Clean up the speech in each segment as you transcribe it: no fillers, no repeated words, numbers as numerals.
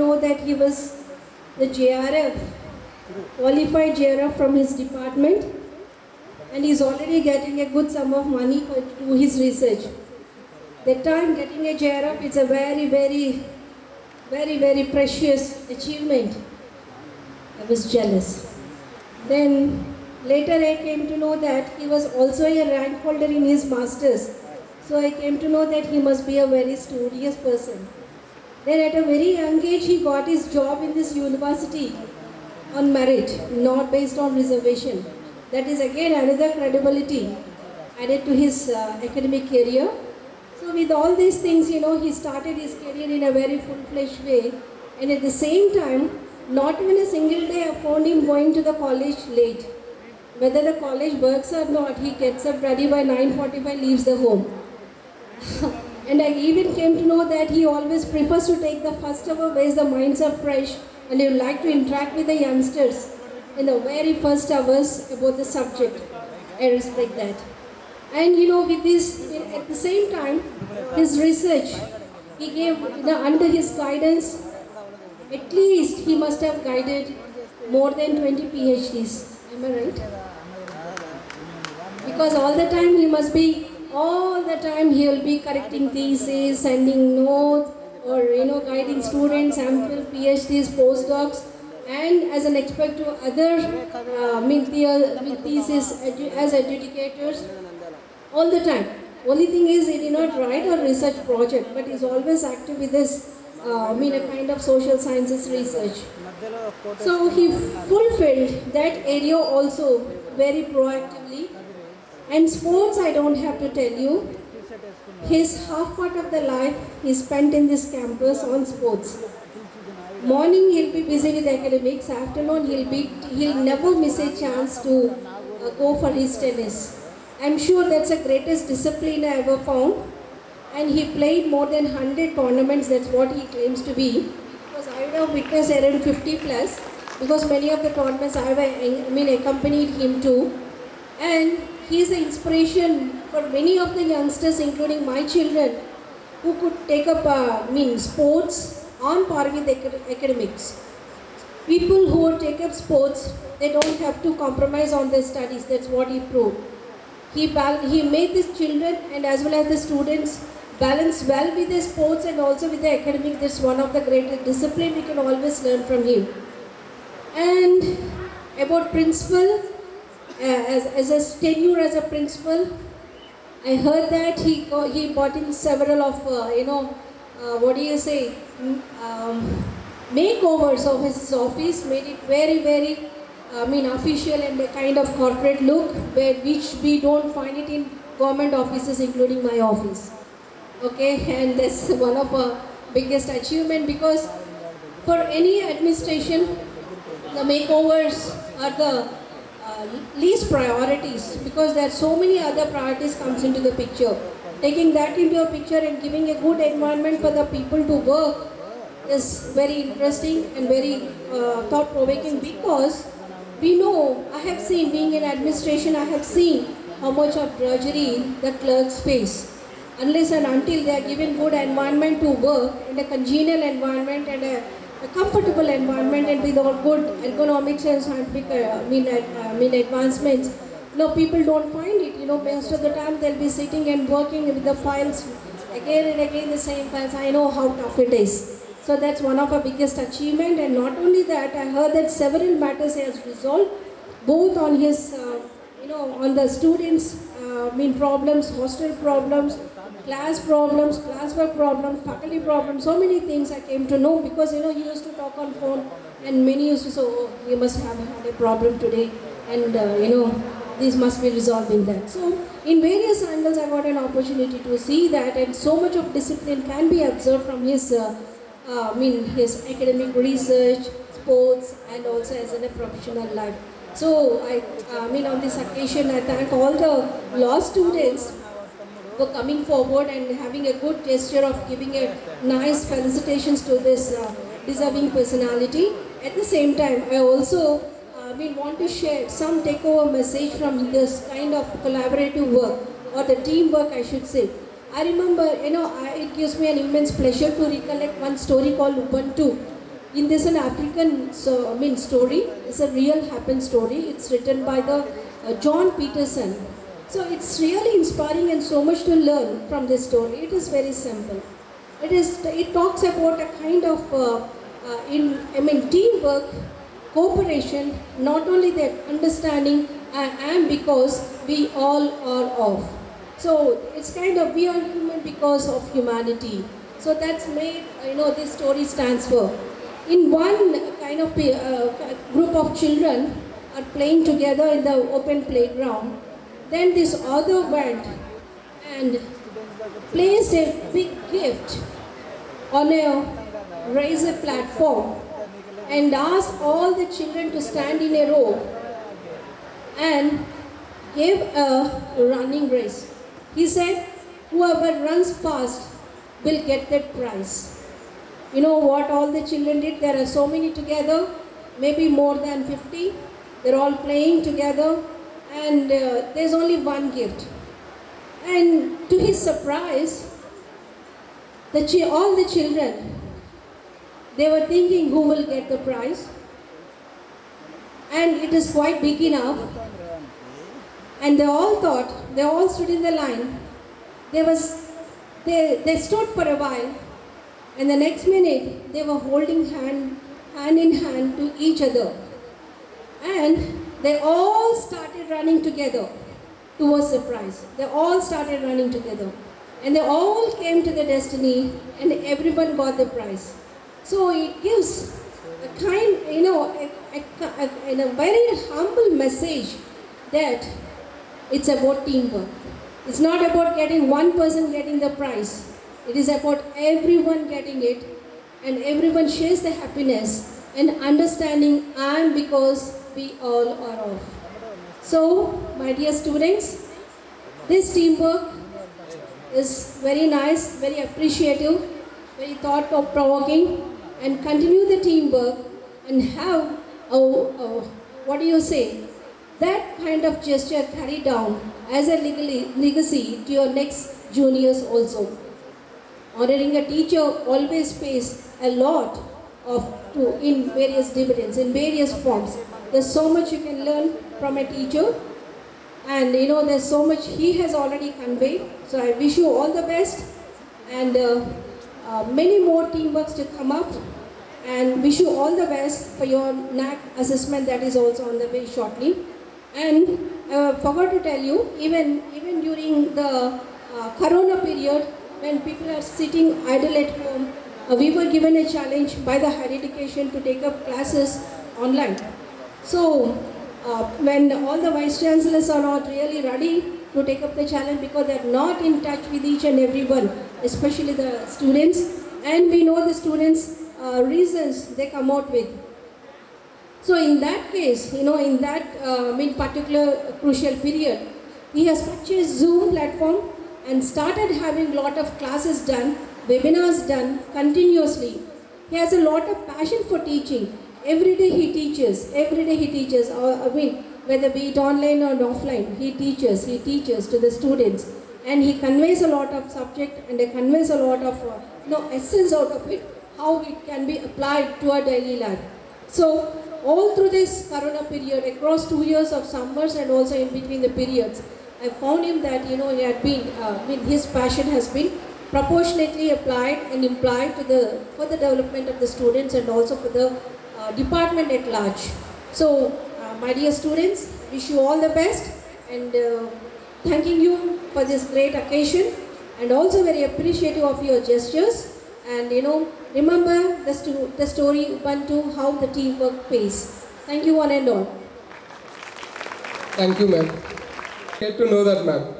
know that he was the JRF, qualified JRF from his department, and he's already getting a good sum of money to do his research. That time getting a JRF is a very, very precious achievement. I was jealous. Then later I came to know that he was also a rank holder in his masters. So I came to know that he must be a very studious person. Then at a very young age he got his job in this university on merit, not based on reservation. That is again another credibility added to his academic career. So with all these things, he started his career in a very full-fledged way. And at the same time, not even a single day I found him going to the college late. Whether the college works or not, he gets up ready by 9:45, leaves the home. And I even came to know that he always prefers to take the first hour where the minds are fresh and he would like to interact with the youngsters in the very first hours about the subject. I respect that. And with this, at the same time, his research, he gave, under his guidance, at least he must have guided more than 20 PhDs. Am I right? Because all the time he will be correcting theses, sending notes, or guiding students, MPhil, PhDs, postdocs, and as an expert to other thesis as adjudicators, all the time. Only thing is he did not write a research project, but is always active with this a kind of social sciences research. So he fulfilled that area also very proactively. And sports, I don't have to tell you. His half part of the life he spent in this campus on sports. Morning he'll be busy with academics. Afternoon he'll never miss a chance to go for his tennis. I'm sure that's the greatest discipline I ever found. And he played more than 100 tournaments, that's what he claims to be. Because I would have witnessed around 50 plus, because many of the tournaments I have accompanied him to. And he is an inspiration for many of the youngsters, including my children, who could take up sports on par with academics. People who take up sports, they don't have to compromise on their studies, that's what he proved. He made these children and as well as the students balance well with the sports and also with the academic. That's one of the greatest discipline we can always learn from him. And about principal, as a tenure as a principal, I heard that he brought in several of makeovers of his office, made it very official and a kind of corporate look, which we don't find it in government offices, including my office. Okay, and that's one of our biggest achievement, because for any administration, the makeovers are the least priorities, because there are so many other priorities comes into the picture. Taking that into a picture and giving a good environment for the people to work is very interesting and very thought-provoking, because we know, I have seen, being in administration, I have seen how much of drudgery the clerks face. Unless and until they are given good environment to work in a congenial environment and a comfortable environment and with all good ergonomics and scientific advancements, people don't find it. Most of the time they'll be sitting and working with the files again and again, the same files. I know how tough it is. So that's one of our biggest achievement. And not only that, I heard that several matters he has resolved, both on his, on the students' problems, hostel problems, class problems, classwork problems, faculty problems, so many things I came to know, because he used to talk on phone and many used to say, oh, you must have had a problem today, and this must be resolved in that. So in various angles I got an opportunity to see that, and so much of discipline can be observed from his his academic research, sports, and also as in a professional life. So on this occasion I thank all the law students for coming forward and having a good gesture of giving a nice felicitations to this deserving personality. At the same time, I also want to share some takeover message from this kind of collaborative work, or the teamwork I should say. I remember, it gives me an immense pleasure to recollect one story called Ubuntu. in this an African story. It's a real happened story. It's written by the John Peterson. So it's really inspiring and so much to learn from this story. It is very simple. It talks about a kind of teamwork, cooperation, not only that understanding and because we all are of. So it's kind of we are human because of humanity. So that's made this story stands for. In one kind of group of children are playing together in the open playground. Then this author went and placed a big gift on a raised platform and asked all the children to stand in a row and gave a running race. He said, whoever runs fast will get that prize. You know what all the children did? There are so many together, maybe more than 50. They're all playing together and there's only one gift. And to his surprise, all the children, they were thinking who will get the prize. And it is quite big enough. And they all thought, they all stood in the line. They stood for a while. And the next minute, they were holding hand in hand to each other. And they all started running together towards the prize. They all started running together. And they all came to the destiny and everyone got the prize. So it gives a kind, a very humble message that it's about teamwork. It's not about getting one person getting the prize. It is about everyone getting it and everyone shares the happiness and understanding and because we all are of. So, my dear students, this teamwork is very nice, very appreciative, very thought-provoking, and continue the teamwork and have that kind of gesture carried down as a legacy to your next juniors also. Honoring a teacher always pays a lot in various dividends, in various forms. There's so much you can learn from a teacher, and there's so much he has already conveyed. So I wish you all the best, and many more teamworks to come up, and wish you all the best for your NAC assessment that is also on the way shortly. And forgot to tell you, even during the Corona period, when people are sitting idle at home, we were given a challenge by the higher education to take up classes online. So when all the vice chancellors are not really ready to take up the challenge because they are not in touch with each and everyone, especially the students, and we know the students' reasons they come out with. So in that case, in that particular crucial period, he has purchased Zoom platform and started having a lot of classes done, webinars done continuously. He has a lot of passion for teaching. Every day he teaches, whether be it online or offline, he teaches to the students. And he conveys a lot of subject and he conveys a lot of essence out of it, how it can be applied to our daily life. So all through this Corona period, across 2 years of summers and also in between the periods, I found him that he had been, his passion has been proportionately applied and implied for the development of the students and also for the department at large. So, my dear students, wish you all the best and thanking you for this great occasion and also very appreciative of your gestures. And remember the story Ubuntu, how the teamwork pays. Thank you one and all. Thank you, ma'am. Get to know that, ma'am.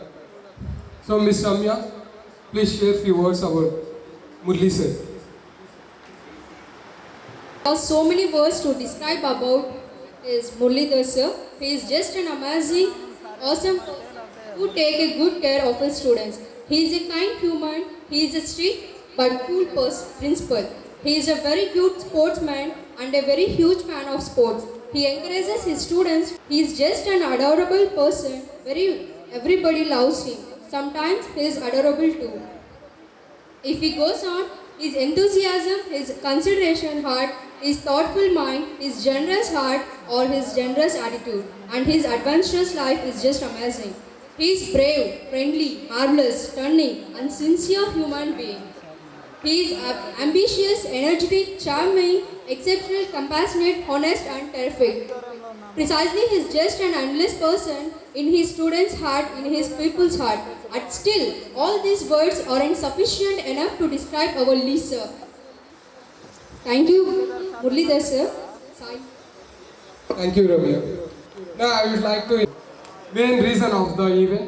So, Miss Ramya, please share few words about Murli sir. There are so many words to describe about is Muralidhar sir. He is just an amazing, awesome person who take a good care of his students. He is a kind human. He is a strict but cool principal. He is a very good sportsman and a very huge fan of sports. He encourages his students. He is just an adorable person. Everybody loves him. Sometimes he is adorable too. If he goes on, His enthusiasm, his consideration heart, his thoughtful mind, his generous heart or his generous attitude, and his adventurous life is just amazing. He is brave, friendly, harmless, cunning, and sincere human being. He is ambitious, energetic, charming, exceptional, compassionate, honest, and terrific. Precisely, he is just an endless person in his students' heart, in his people's heart. And still, all these words aren't sufficient enough to describe our Lisa. Thank you, Muralidhar sir. Sai. Thank you, Ramya. Now I would like to main reason of the event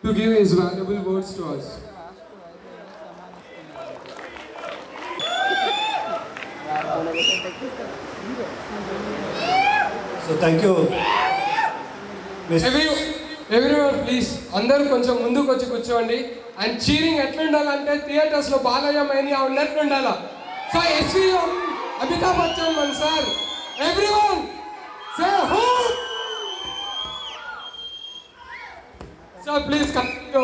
to give his valuable words to us. So thank you, Miss. Everyone please, అందరూ కొంచెం ముందుకు వచ్చి కూర్చోండి. And cheering ఎట్లా ఉండాలంటే theatres లో బాలయ్య మైనియా ఉన్నట్లు ఉండాలా. సో ఎస్వి అమితాబ్ బచ్చన్ మన sir. Everyone say who. So please continue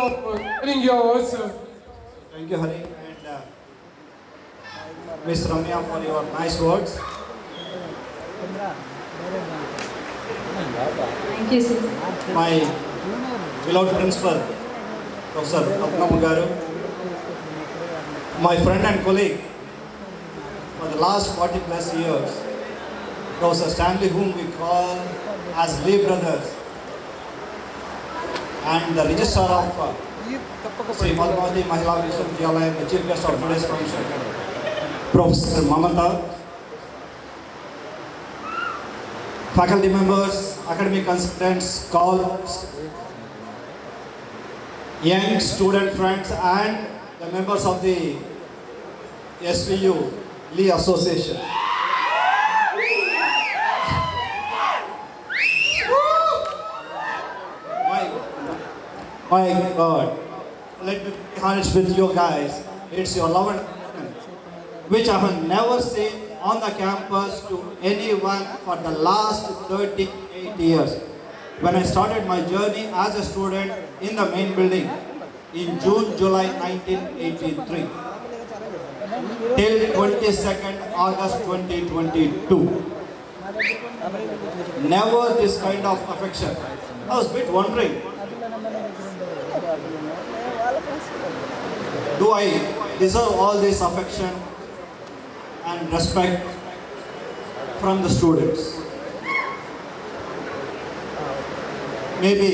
your words. Thank you, Hari, and Miss Ramya for your nice words. Thank you, sir. My beloved principal, Professor Garu, my friend and colleague for the last 40 plus years, Professor Stanley, whom we call as Lee brothers, and the registrar of Sri Padmavati Mahila Vishwavidyalaya, the chief guest of today's function, Professor Mamata, faculty members, academic consultants, scholars, young student friends, and the members of the SVU Lee Association. My God, let me be honest with you guys. It's your love and which I have never seen on the campus to anyone for the last 38 years. When I started my journey as a student in the main building in July 1983 till 22nd August 2022. Never this kind of affection. I was a bit wondering, do I deserve all this affection and respect from the students? Maybe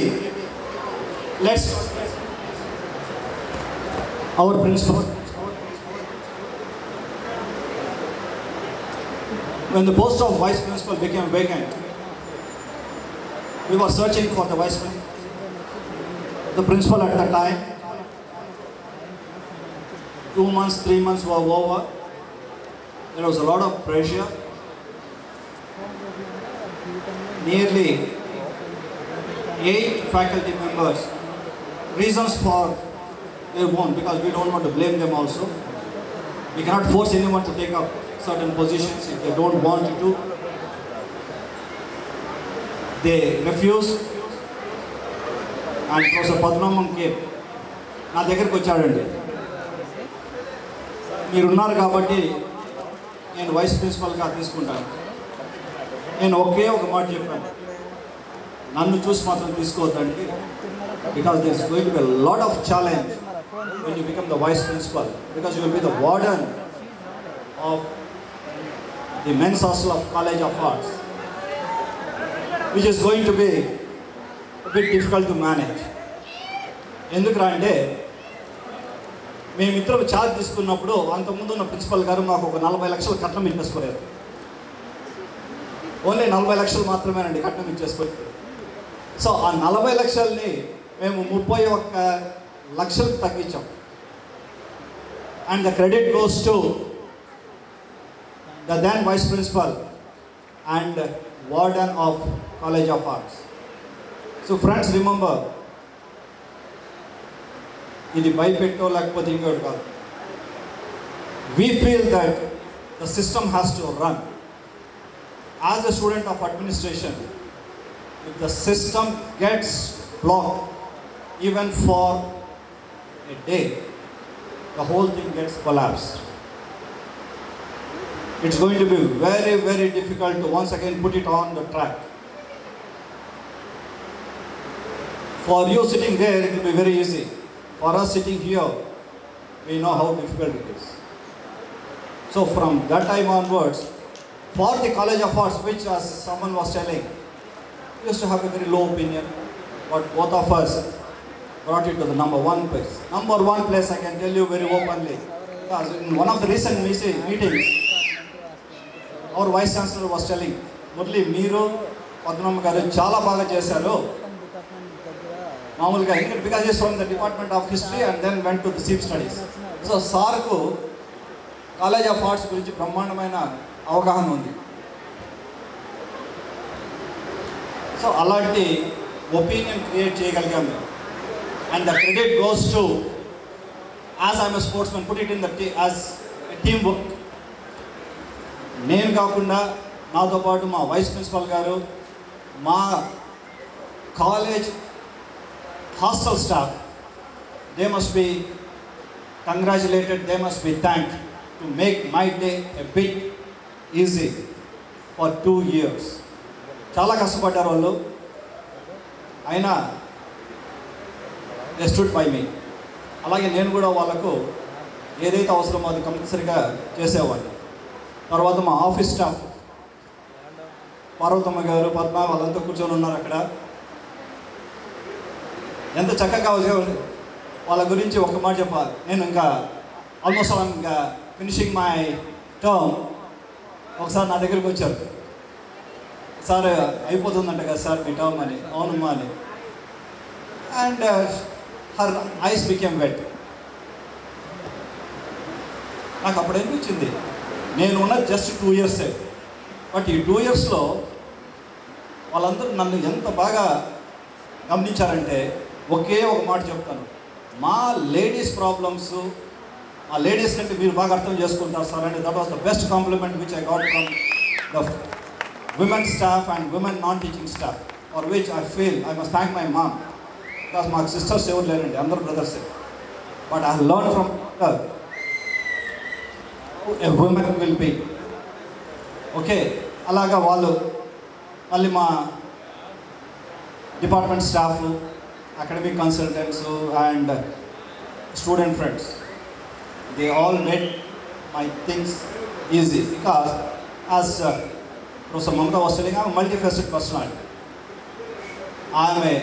let's our principal, when the post of vice principal became vacant, we were searching for the vice principal. The principal at that time, 2 months, 3 months were over. There was a lot of pressure. Nearly 8 faculty members. Reasons for their own, because we don't want to blame them also. We cannot force anyone to take up certain positions if they don't want to. They refused, and Professor Padmanabhan came. నా దగ్గరికి వచ్చాడండి, మీరున్నారు కాబట్టి నేను vice ప్రిన్సిపల్గా తీసుకుంటాను. నేను ఒకే ఒక మాట చెప్పాను, నన్ను చూసి మాత్రం తీసుకోవద్దండి, because this is going to be a lot of challenge when you become the vice principal, because you will be the warden of the men's hostel of College of Arts, which is going to be a bit difficult to manage. ఎందుకు అంటే మేమిద్దరం charge తీసుకున్నప్పుడు అంతకుముందు ఉన్న principal గారు మాకు ఒక 40 లక్షలు కట్నం ఇచ్చేసుకోలేదు. ఓన్లీ 40 లక్షలు మాత్రమేనండి కట్నం ఇచ్చేసుకోలేదు. సో ఆ 40 లక్షల్ని మేము 31 లక్షలకు తగ్గించాం. And the credit goes to the then vice principal and warden of college of arts. So friends, remember, ఇది భయపెట్టో లేకపోతే ఇంకోటి కాదు. We feel that the system has to run. As a student of administration, if the system gets blocked even for a day, the whole thing gets collapsed. it's going to be very, very difficult to once again put it on the track. For you sitting there, it will be very easy. For us sitting here, we know how difficult it is. So from that time onwards, for the College of Arts, which as someone was telling, used to have a very low opinion, but both of us brought it to the number one place. Number one place, I can tell you very openly. Because in one of the recent meetings, our Vice Chancellor was telling, Murli, Meeru, Padmanabha garu chala baga chesaru. Maamuluga, because he is from the Department of History and then went to the SEEP studies. So, Sarku, College of Arts gurinchi brahmandamaina avagahana undi. So, alanti opinion create cheyagalagamu. And the credit goes to, as I am a sportsman, put it in the as a teamwork. నేను కాకుండా నాతో పాటు మా vice principal గారు, మా college hostel staff, they must be congratulated, they must be thanked to make my day a bit easy for 2 years. చాలా కష్టపడ్డారు వాళ్ళు, అయినా దే స్టూడ్ బై మీ. అలాగే నేను కూడా వాళ్ళకు ఏదైతే అవసరమో అది కంపల్సరీగా చేసేవాడిని. తర్వాత మా ఆఫీస్ స్టాఫ్, పార్వతమ్మ గారు, పద్మ, వాళ్ళంతా కూర్చొని ఉన్నారు అక్కడ. ఎంత చక్కగా వాళ్ళ గురించి ఒక మాట చెప్పాలి. నేను ఇంకా ఆల్మోస్ట్ ఇంకా ఫినిషింగ్ మై టర్మ్. ఒకసారి నా దగ్గరికి వచ్చారు, సార్ అయిపోతుందంట కదా సార్ మీ టర్మ్ అని. అవునమ్మా అని. And her eyes became wet. నాకు అప్పుడు అనిపించింది, నేను ఉన్నది జస్ట్ 2 years, బట్ ఈ 2 yearsలో వాళ్ళందరూ నన్ను ఎంత బాగా గమనించారంటే, ఒకే ఒక మాట చెప్తాను, మా లేడీస్ ప్రాబ్లమ్స్, ఆ లేడీస్ కంటే మీరు బాగా అర్థం చేసుకుంటారు సార్ అంటే that was the best compliment which I got from the women staff and women non teaching staff, for which I feel I must thank my mom. Because మాకు sisters ఎవరు లేరండి, అందరూ బ్రదర్సే. But I learn from a woman will be. Okay, అలాగా వాళ్ళు మళ్ళీ మా department staff, academic consultants and student friends, they all made my things easy. Because as professor Mamata was telling, I'm మల్టీఫెసెడ్ personality. I'm a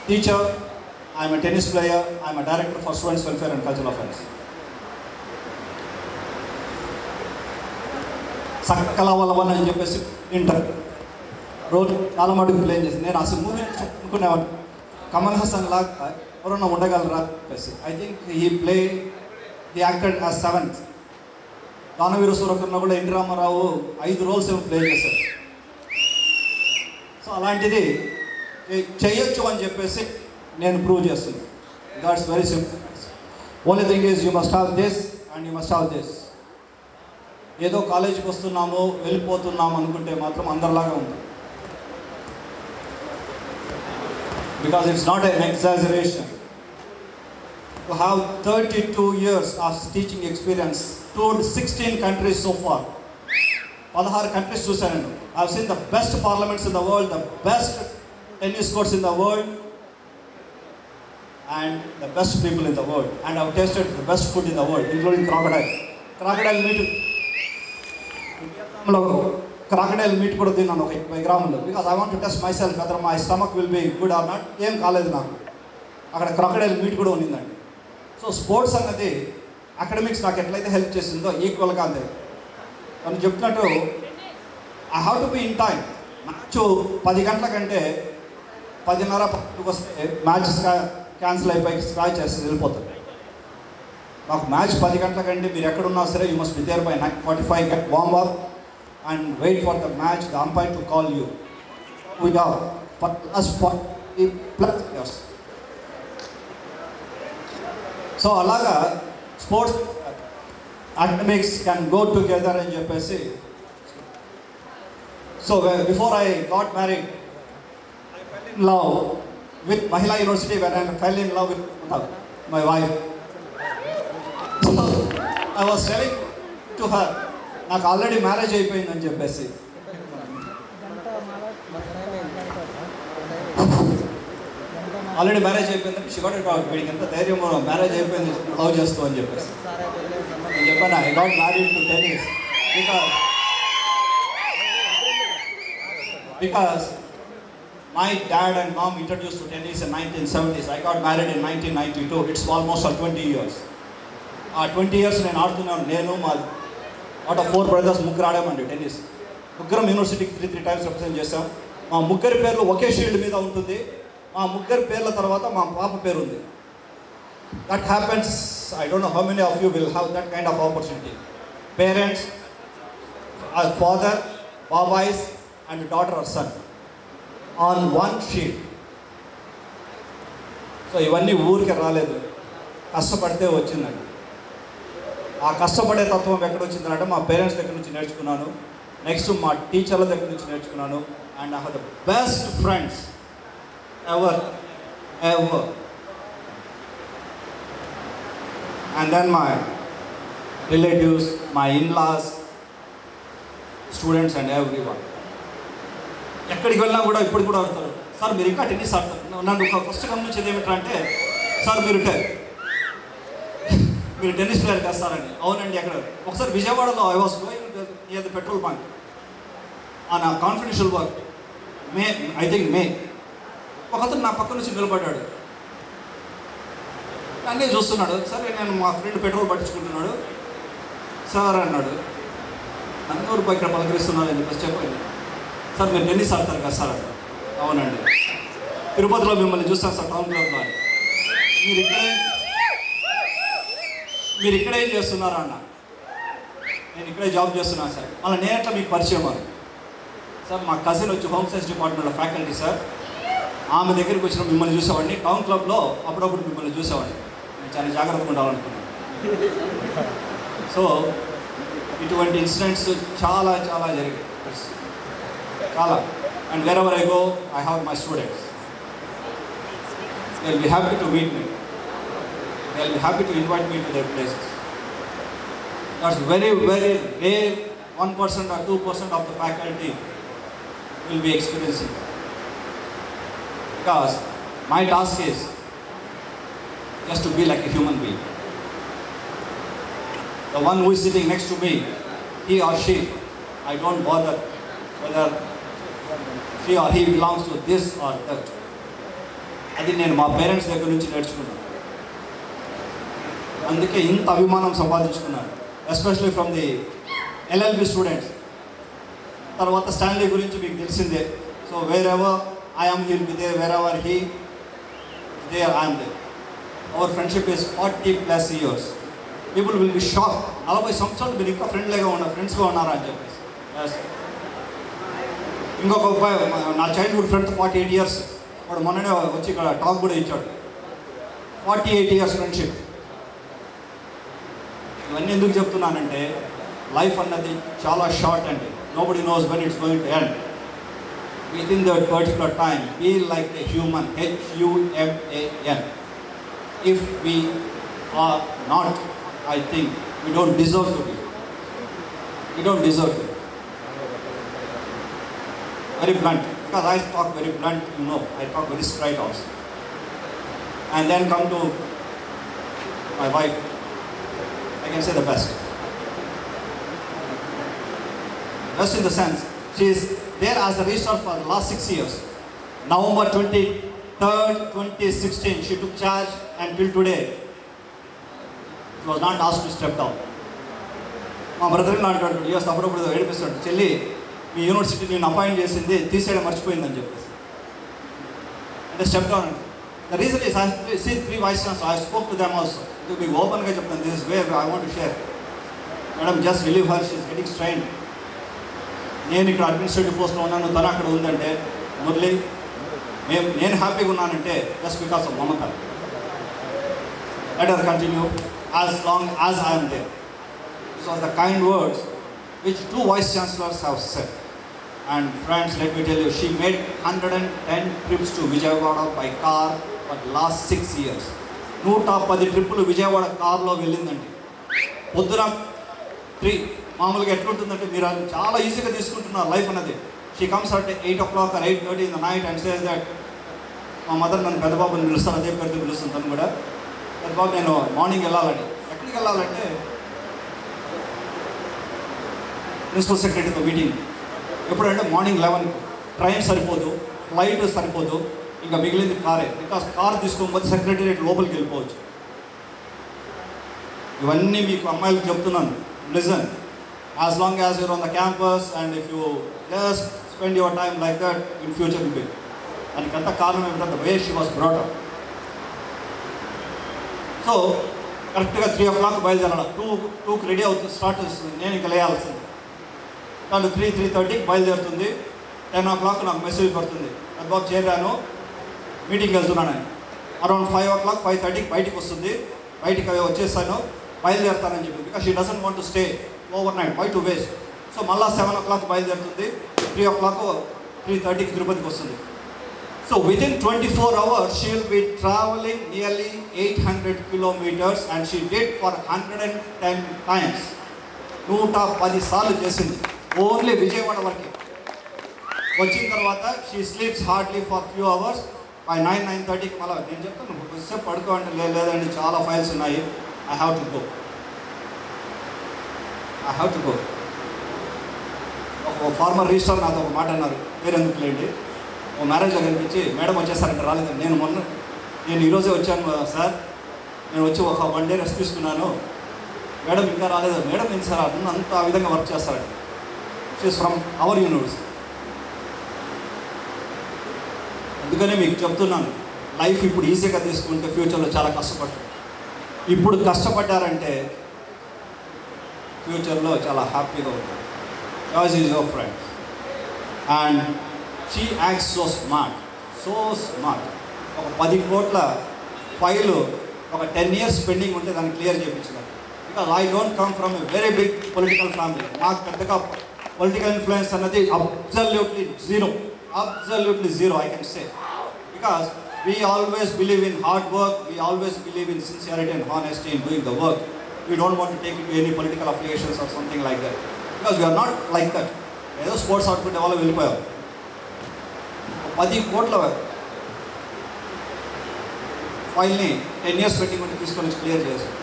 teacher, I'm a tennis player, I'm a director for students welfare and cultural affairs. సకల వల్లవని అని చెప్పేసి inter రోజు చాలా మటుకు play చేసి, నేను అసలు మూవీ అనుకునేవాడు కమల్ హాసన్ లాగా ఎవరన్నా ఉండగలరా చెప్పేసి. I think he acted as 7th. దానవీర సూరకర్ణ కూడా ఎన్టీ రామారావు 5 roles ఏమో ప్లే చేశారు. సో అలాంటిది చేయొచ్చు అని చెప్పేసి నేను ప్రూవ్ చేస్తున్నాను. That's very simple. Only thing is you must have this and you must have this. ఏదో కాలేజీకి వస్తున్నాము వెళ్ళిపోతున్నాము అనుకుంటే మాత్రం అందరిలాగా ఉంది. Because it's not an exaggeration. To have 32 years of teaching experience, టూర్డ్ 16 countries so far. 16 countries చూశానండి. I have seen the best parliaments in the world, the best tennis courts in the world and the best people in the world, and I have tasted the best food in the world, including crocodile meat. Crocodile meat కూడా తిన్నాను ఒక 20 grams, because I want to test myself whether my stomach will be good or not. ఏం కాలేదు నాకు, అక్కడ crocodile meat కూడా ఉన్నిందండి. So sports అన్నది అకాడమిక్స్ నాకు ఎట్లయితే హెల్ప్ చేసిందో ఈక్వల్గా అంతే. తను చెప్తున్నట్టు I have to be in time. Match 10 గంటల కంటే 10:30 వస్తే మ్యాచ్ క్యాన్సిల్ అయిపోయి స్క్రాచ్ చేసి వెళ్ళిపోతుంది. నాకు మ్యాచ్ 10 గంటల కంటే మీరు ఎక్కడున్నా సరే you must be there by 9:45, get warm up and wait for the match, the umpire to call you. We have for us 40+ years. So alaga sports academics can go together and చెప్పేసి. So before I got married, I fell in love with Mahila University when I fell in love with my wife. So I was telling to her, నాకు already marriage అయిపోయిందని చెప్పేసి already marriage అయిపోయిందంటే షిగాట్ వీడికి ఎంత ధైర్యం marriage అయిపోయింది love చేస్తూ అని చెప్పేసి నేను చెప్పాను I got married to tennis because my dad and mom introduced to tennis in 1970s. I got married in 1992. It's almost 20 years. 20 years నేను ఆడుతున్నాను. నేను మా అవుట్ ఆఫ్ 4 brothers ముగ్గురు ఆడామండి టెన్నిస్. ముగ్గురం యూనివర్సిటీకి 3 times రిప్రజెంట్ చేసాం. మా ముగ్గురి పేర్లు ఒకే షీల్డ్ మీద ఉంటుంది. మా ముగ్గురి పేర్ల తర్వాత మా పాప పేరు ఉంది. That happens. I don't know how many of you will have that kind of opportunity. Parents, father, babais and daughter or son on one sheet. So ఇవన్నీ ఊరికే రాలేదు, కష్టపడితే వచ్చిందండి. ఆ కష్టపడే తత్వం ఎక్కడ వచ్చిందంటే మా పేరెంట్స్ దగ్గర నుంచి నేర్చుకున్నాను, నెక్స్ట్ మా టీచర్ల దగ్గర నుంచి నేర్చుకున్నాను. And I have the best friends ever. And then my relatives, my in-laws, students and everyone. ఎక్కడికి వెళ్ళినా కూడా ఇప్పుడు కూడా ఆడతారు, సార్ మీరు ఇంకా టెన్నిస్ ఆడతారు. నన్ను ఫస్ట్ గమనించేది ఏమిటంటే, సార్ మీరు టెన్నిస్ ప్లేయర్ చేస్తారండి. అవునండి. ఎక్కడ ఒకసారి విజయవాడలో I was going near the petrol bunk on confidential work. మే ఒకతను నా పక్క నుంచి నిలబడ్డాడు, నన్నే చూస్తున్నాడు. సరే నేను మా ఫ్రెండ్ పెట్రోల్ పట్టించుకుంటున్నాడు, సార్ అన్నాడు. నన్ను ఇక్కడ పలకరిస్తున్నాను అని చెప్పేసి చెప్పండి, సార్ మీరు టెన్నిస్ ఆడతారు కదా సార్ అన్నారు. అవునండి. తిరుపతిలో మిమ్మల్ని చూస్తాను సార్ టౌన్ క్లబ్లో. మీరు ఇక్కడే ఏం చేస్తున్నారా అన్న? నేను ఇక్కడే జాబ్ చేస్తున్నాను సార్. మళ్ళీ నేను ఎట్లా మీకు పరిచయం అన్నారు. సార్ మా కజిన్ వచ్చి హోమ్ సైన్స్ డిపార్ట్మెంట్లో ఫ్యాకల్టీ సార్, ఆమె దగ్గరికి వచ్చిన మిమ్మల్ని చూసేవాడిని, టౌన్ క్లబ్లో అప్పుడప్పుడు మిమ్మల్ని చూసేవాడిని. నేను చాలా జాగ్రత్తగా ఉండాలనుకున్నాను. సో ఇటువంటి ఇన్సిడెంట్స్ చాలా చాలా జరిగాయి, చాలా. And wear ever I go I have my students. They will be happy to meet me, they will be happy to invite me to their places. That's very very rare. 1% or 2% of the faculty will be experiencing, because my task is just to be like a human being. The one who is sitting next to me, he or she, I don't bother whether she or he belongs to this or that. అది నేను మా parents దగ్గర నుంచి నేర్చుకున్నాను. అందుకే ఇంత అభిమానం సంపాదించుకున్నాను, especially from the LLB students. తర్వాత స్టాన్లీ గురించి మీకు తెలిసిందే. So wherever I am he'll be there, wherever he there I am there. Our friendship is 40+ years. People will be shock. 40 సంవత్సరాలు మీరు ఇంకా ఫ్రెండ్స్గా ఉన్నారా అని చెప్పేసి. ఇంకొక నా చైల్డ్హుడ్ ఫ్రెండ్ 48 years, వాడు మొన్ననే వచ్చి ఇక్కడ టాక్ కూడా ఇచ్చాడు. 48 years ఫ్రెండ్షిప్. ఇవన్నీ ఎందుకు చెప్తున్నానంటే, లైఫ్ అన్నది చాలా షార్ట్ అండి. Nobody knows when it's going to end. Within that particular time be like a human, HUMAN. If we are not, I think we don't deserve to be. We don't deserve to be. Very blunt, because I talk very blunt, you know. I talk very straight also. And then come to my wife. I can say the best. Best in the sense, she is there as a registrar for the last 6 years. November 23rd, 2016, she took charge, and till today, she was not asked to step down. మా brother అంటాడు, years అప్పుడప్పుడు ఏడిపిస్తాడు, చెల్లి మీ university నేను appoint చేసింది తీసేయడం మర్చిపోయిందని చెప్పేసి. అంటే step down. The reason is I see 3 vice chancellors. I spoke to them also. ఇది మీకు ఓపెన్గా చెప్తాను. This is where I want to share. Madam just relieve her, she is getting strain. నేను ఇక్కడ అడ్మినిస్ట్రేటివ్ పోస్ట్లో ఉన్నాను, తను అక్కడ ఉందంటే, మురళి నేను హ్యాపీగా ఉన్నానంటే just because of Mamata. Let us continue as long as I am there. These are the kind words which 2 vice chancellors have said. And friends, let me tell you, she made 110 trips to Vijayawada by car for the last 6 years. 110 ట్రిప్పులు విజయవాడ కార్లో వెళ్ళిందండి. పొద్దున 3 మామూలుగా ఎట్లుంటుందంటే మీరు అది చాలా ఈజీగా తీసుకుంటున్నారు లైఫ్ అనేది. She comes at 8 o'clock or 8:30 in the night and says that మా మదర్ నన్ను పెద్దబాబుని పిలుస్తాను, అదే పేరుతో పిలుస్తుంది తను కూడా. పెద్దబాబు నేను మార్నింగ్ వెళ్ళాలని. ఎక్కడికి వెళ్ళాలంటే ప్రిన్సిపల్ సెక్రటరీతో మీటింగ్. ఎప్పుడంటే మార్నింగ్ 11. ట్రైన్ సరిపోదు, ఫ్లైట్ సరిపోదు, ఇంకా మిగిలింది కారే. బికాస్ కార్ తీసుకోకపోతే సెక్రటరియట్ లోపలికి వెళ్ళిపోవచ్చు. ఇవన్నీ మీకు అమ్మాయిలకు చెప్తున్నాను. Listen, as long as you're on the campus and if you just spend your time like that in future will be. దానికంతా కారణం ఏమిటంటే way she was brought up. So కరెక్ట్గా 3 o'clock బయలుదేరాలి. 2కి రెడీ అవుతుంది, స్టార్ట్ చేస్తుంది. నేను ఇంకా లేయాల్సింది. కానీ 3:30కి బయలుదేరుతుంది. 10 o'clock నాకు మెసేజ్ పడుతుంది, బాబు చేరాను, మీటింగ్కి వెళ్తున్నాను అని. అరౌండ్ 5 o'clock 5:30కి బయటికి వస్తుంది. బయటికి వచ్చేసాను, బయలుదేరుతానని చెప్పి. Because she doesn't want to stay overnight, why to waste. So మళ్ళీ 7 o'clock బయలుదేరుతుంది. 3 o'clock 3:30కి తిరుపతికి వస్తుంది. So within 24 hours she will be traveling nearly 800 kilometers and she did for 110 times. 110 సార్లు చేసింది ఓన్లీ విజయవాడ వరకే. వచ్చిన తర్వాత she sleeps hardly for few hours. By 9-9:30కి మళ్ళీ నేను చెప్తాను కొంచెంసేపు పడుకో అంటే లేదండి చాలా ఫైల్స్ ఉన్నాయి, ఐ హ్యావ్ టు గో. ఒక ఫార్మర్ రిజిస్టర్ నాతో ఒక మాట అన్నారు, పేరెందుకు లేండి. ఓ మ్యారేజ్లో కనిపించి మేడం వచ్చేసారంటే రాలేదండి. నేను ఈరోజే వచ్చాను సార్, నేను వచ్చి ఒక 1 day రెస్ట్ తీసుకున్నాను, మేడం ఇంకా రాలేదు. మేడం ఏంటి సార్ అంత ఆ విధంగా వర్క్ చేస్తారండి. She is from our university. అందుకనే మీకు చెప్తున్నాను, లైఫ్ ఇప్పుడు ఈజీగా తీసుకుంటే ఫ్యూచర్లో చాలా కష్టపడతారు. ఇప్పుడు కష్టపడ్డారంటే ఫ్యూచర్లో చాలా హ్యాపీగా ఉంటారు. Choice is your friend. And she acts so smart. ఒక 10 కోట్ల ఫైలు ఒక 10 years పెండింగ్ ఉంటే దాన్ని క్లియర్ చేయించినారు. Because I don't come from a very big political family. నాకు పెద్దగా పొలిటికల్ ఇన్ఫ్లుయెన్స్ అన్నది absolutely zero I can say. Because we always believe in hard work, we always believe in sincerity and honesty in doing the work. We don't want to take it to any political affiliations or something like that. Because we are not like that. ఏదో sports ఆడుకుంటే వాళ్ళు వెళ్ళిపోయారు. 10 కోట్ల ఫైల్ని 10 years పెట్టి ఉంటే తీసుకొని clear చేశారు.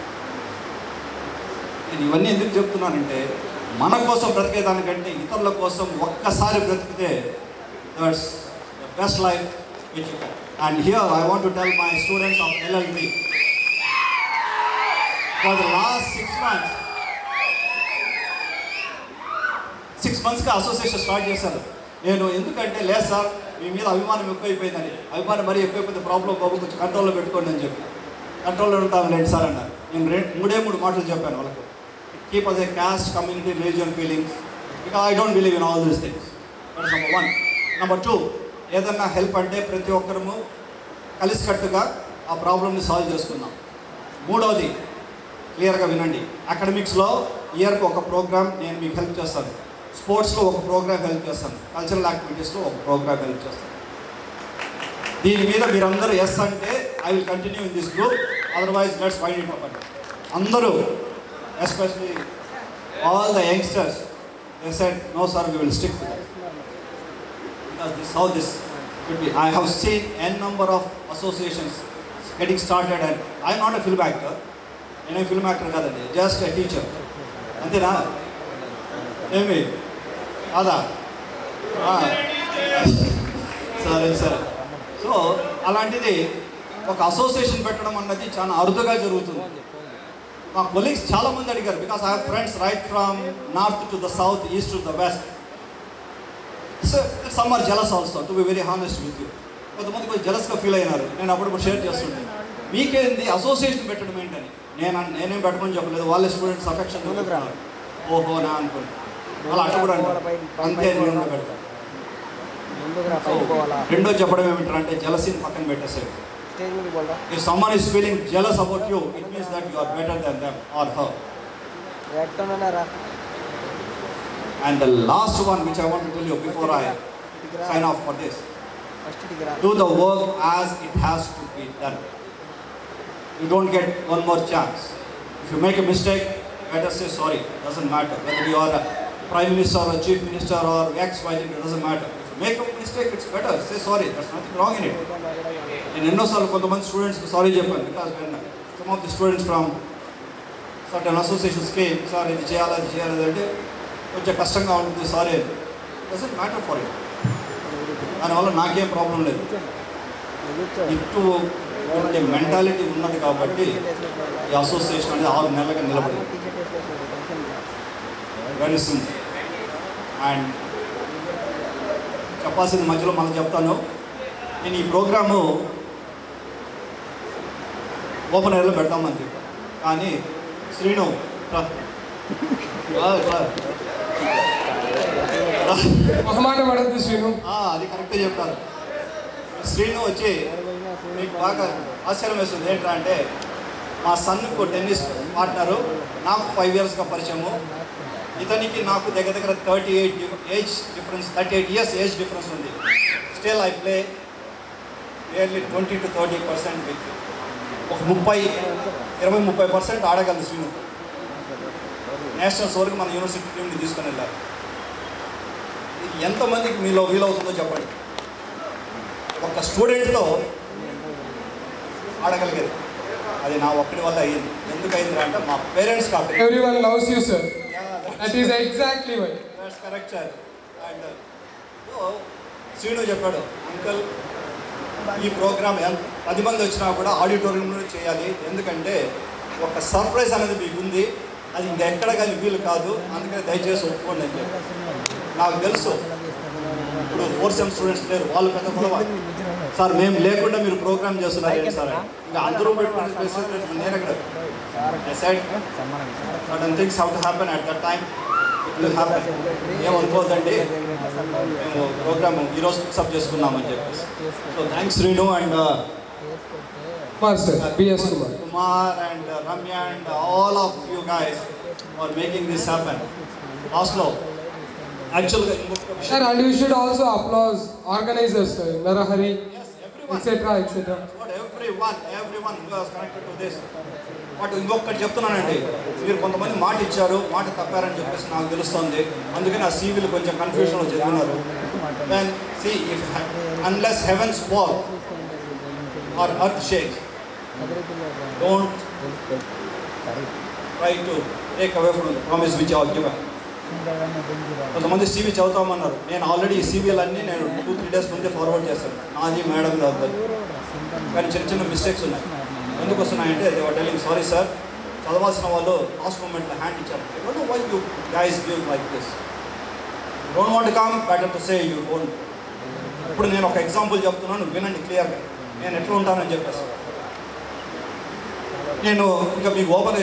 నేను ఇవన్నీ ఎందుకు చెప్తున్నానంటే మన కోసం బ్రతికేదానికంటే ఇతరుల కోసం ఒక్కసారి బ్రతికితే that's the best life which you can. And here I want to tell my students of LLB, for the last 6 months association start చేశారు. నేను ఎందుకంటే లేదు సార్ మీ మీద అభిమానం ఎక్కువైపోయిందని. అభిమానం మరీ ఎక్కువైపోతే ప్రాబ్లం బాబు కొంచెం కంట్రోల్లో పెట్టుకోండి అని చెప్పి కంట్రోల్లో ఉంటాం లేండి సార్ అన్నారు. నేను 3 మాటలు చెప్పాను వాళ్ళకు. Keep us A caste, community, religion feelings, because I don't believe in all these things. That is number 1. Number 2, ఏదన్నా హెల్ప్ అంటే ప్రతి ఒక్కరము కలిసికట్టుగా ఆ ప్రాబ్లమ్ని సాల్వ్ చేసుకుందాం. 3వది క్లియర్గా వినండి, అకాడమిక్స్లో ఇయర్కి ఒక ప్రోగ్రామ్ నేను మీకు హెల్ప్ చేస్తాను, స్పోర్ట్స్లో ఒక ప్రోగ్రామ్ హెల్ప్ చేస్తాను, కల్చరల్ యాక్టివిటీస్లో ఒక ప్రోగ్రామ్ హెల్ప్ చేస్తాను. దీని మీద మీరందరూ ఎస్ అంటే I will continue in this group, otherwise let's find it up. అందరూ especially all the youngsters they said no sir we will stick to that. This how this could be. I have seen n number of associations getting started and I am not a film actor. నేను film actor కాదండి, just a teacher అంతేనా ఏమి అదా సరే. So అలాంటిది ఒక association పెట్టడం అన్నది చాలా అరుదుగా జరుగుతుంది. మా కొలీగ్స్ చాలామంది అడిగారు, because I have friends right from north to the south, east to the west. So some are jealous also, to be very honest with you. కొంతమంది కొంచెం జెలస్గా ఫీల్ అయినారు. నేను అప్పుడప్పుడు షేర్ చేస్తుంటాను, మీకేంది అసోసియేషన్ పెట్టడం ఏంటని. నేనేం పెట్టమని చెప్పలేదు, వాళ్ళే స్టూడెంట్స్ అఫెక్షన్ ఓహో నా అనుకోండి, అలా అట్ట కూడా అంతే నేను పెడతాను. రెండో చెప్పడం ఏమిటంటే జెలసీని పక్కన పెట్టేసాడు. If someone is feeling jealous about you, it means that you are better than them or her. And the last one which I want to tell you before I sign off for this, do the work as it has to be done. You don't get one more chance. If you make a mistake, better say sorry. Doesn't matter whether you are a prime minister or a chief minister or X, Y, it doesn't matter. If you make a mistake, it's better. Say sorry. There's nothing wrong in it. In ఎన్నోసార్లు కొంతమంది స్టూడెంట్స్కి sorry చెప్పాను. Because when some of the students from certain associations came, sir ఇది చేయాలి అది చేయాలి అంటే కొంచెం కష్టంగా ఉంటుంది sorry. Doesn't matter for it. దానివల్ల నాకేం ప్రాబ్లం లేదు. ఇటు ఉండే మెంటాలిటీ ఉన్నది కాబట్టి ఈ అసోసియేషన్ అనేది 6 నెలలుగా నిలబడింది. Very simple. అండ్ చెప్పాల్సింది మధ్యలో మనం చెప్తాను. నేను ఈ ప్రోగ్రాము ఓపెన్ ఎయిర్లో పెడతామని చెప్పాను. కానీ శ్రీను అది కరెక్ట్గా చెప్తాను. శ్రీను వచ్చి మీకు బాగా ఆశ్చర్యం వేస్తుంది. ఏంటంటే అంటే మా సన్కు టెన్నిస్ పార్ట్నరు, నాకు 5 ఇయర్స్గా పరిచయము. ఇతనికి నాకు దగ్గర దగ్గర 38 age difference, 38 years age difference ఉంది. Still I play nearly 20 to 30% with ఒక 20-30% ఆడగలదు శ్రీను. నేషనల్స్ వరకు మన యూనివర్సిటీ టీంని తీసుకొని వెళ్ళారు. ఇది ఎంతమందికి మీలో వీలవుతుందో చెప్పండి. ఒక స్టూడెంట్తో ఆడగలిగేది అది నా ఒక్కడి వల్ల అయ్యింది. ఎందుకు అయింది అంటే మా పేరెంట్స్ కాబట్టి. Everyone loves you, sir. That is exactly why. That's correct, sir. And Srinu చెప్పాడు, అంకల్ ఈ ప్రోగ్రామ్ 10 మంది వచ్చినా కూడా ఆడిటోరియంలో చేయాలి. ఎందుకంటే ఒక సర్ప్రైజ్ అనేది మీకు ఉంది, అది ఇంకెక్కడ కానీ వీలు కాదు. అందుకని దయచేసి ఒప్పుకోండి అని చెప్పి. నాకు తెలుసు ఇప్పుడు 4th సెమ్ స్టూడెంట్స్ లేరు, వాళ్ళు పెద్ద గొడవ. సార్ మేము లేకుండా మీరు ప్రోగ్రామ్ చేస్తున్నారు ఏంటి సార్? ఇంకా అందరూ పెట్టుకుని నేను ఎక్కడ sudden things how to happen at that time. It will happen. ఏమనుకోవద్దండి, మేము ప్రోగ్రామ్ ఈరోజు ఫిక్సప్ చేసుకున్నామని చెప్పేసి. So thanks Srinu and Kumar and Ramya and all of you guys for making this happen. Oslo. Actually, sir, and you should also applause organizers, sir. Narahari, yes, everyone, etc. Everyone who was connected to this. But ఇంకొకటి చెప్తున్నానండి, మీరు కొంతమంది మాట ఇచ్చారు, మాట తప్పారని చెప్పేసి నాకు తెలుస్తుంది. అందుకని ఆ సీవీలు కొంచెం కన్ఫ్యూజన్లో చదివినారు. Then see if unless heavens fall or earth shakes, don't try to take away from the promise which I have given. కొంతమంది సీవీ చదువుతామన్నారు. నేను ఆల్రెడీ ఈ సీవీలన్నీ నేను 2-3 days ముందే ఫార్వర్డ్ చేస్తాను. నాది మేడం రాదు, కానీ చిన్న చిన్న మిస్టేక్స్ ఉన్నాయి. ఎందుకు వస్తున్నాయంటే they were telling sorry sir, చదవాల్సిన వాళ్ళు లాస్ట్ మూమెంట్లో హ్యాండ్ ఇచ్చారు. I don't know why you guys give like this. Don't want to come, better to say you don't. ఇప్పుడు నేను ఒక ఎగ్జాంపుల్ చెప్తున్నాను, వినండి క్లియర్గా నేను ఎట్లా ఉంటానని చెప్పేసి. నేను ఇంకా మీకు ఓపెన్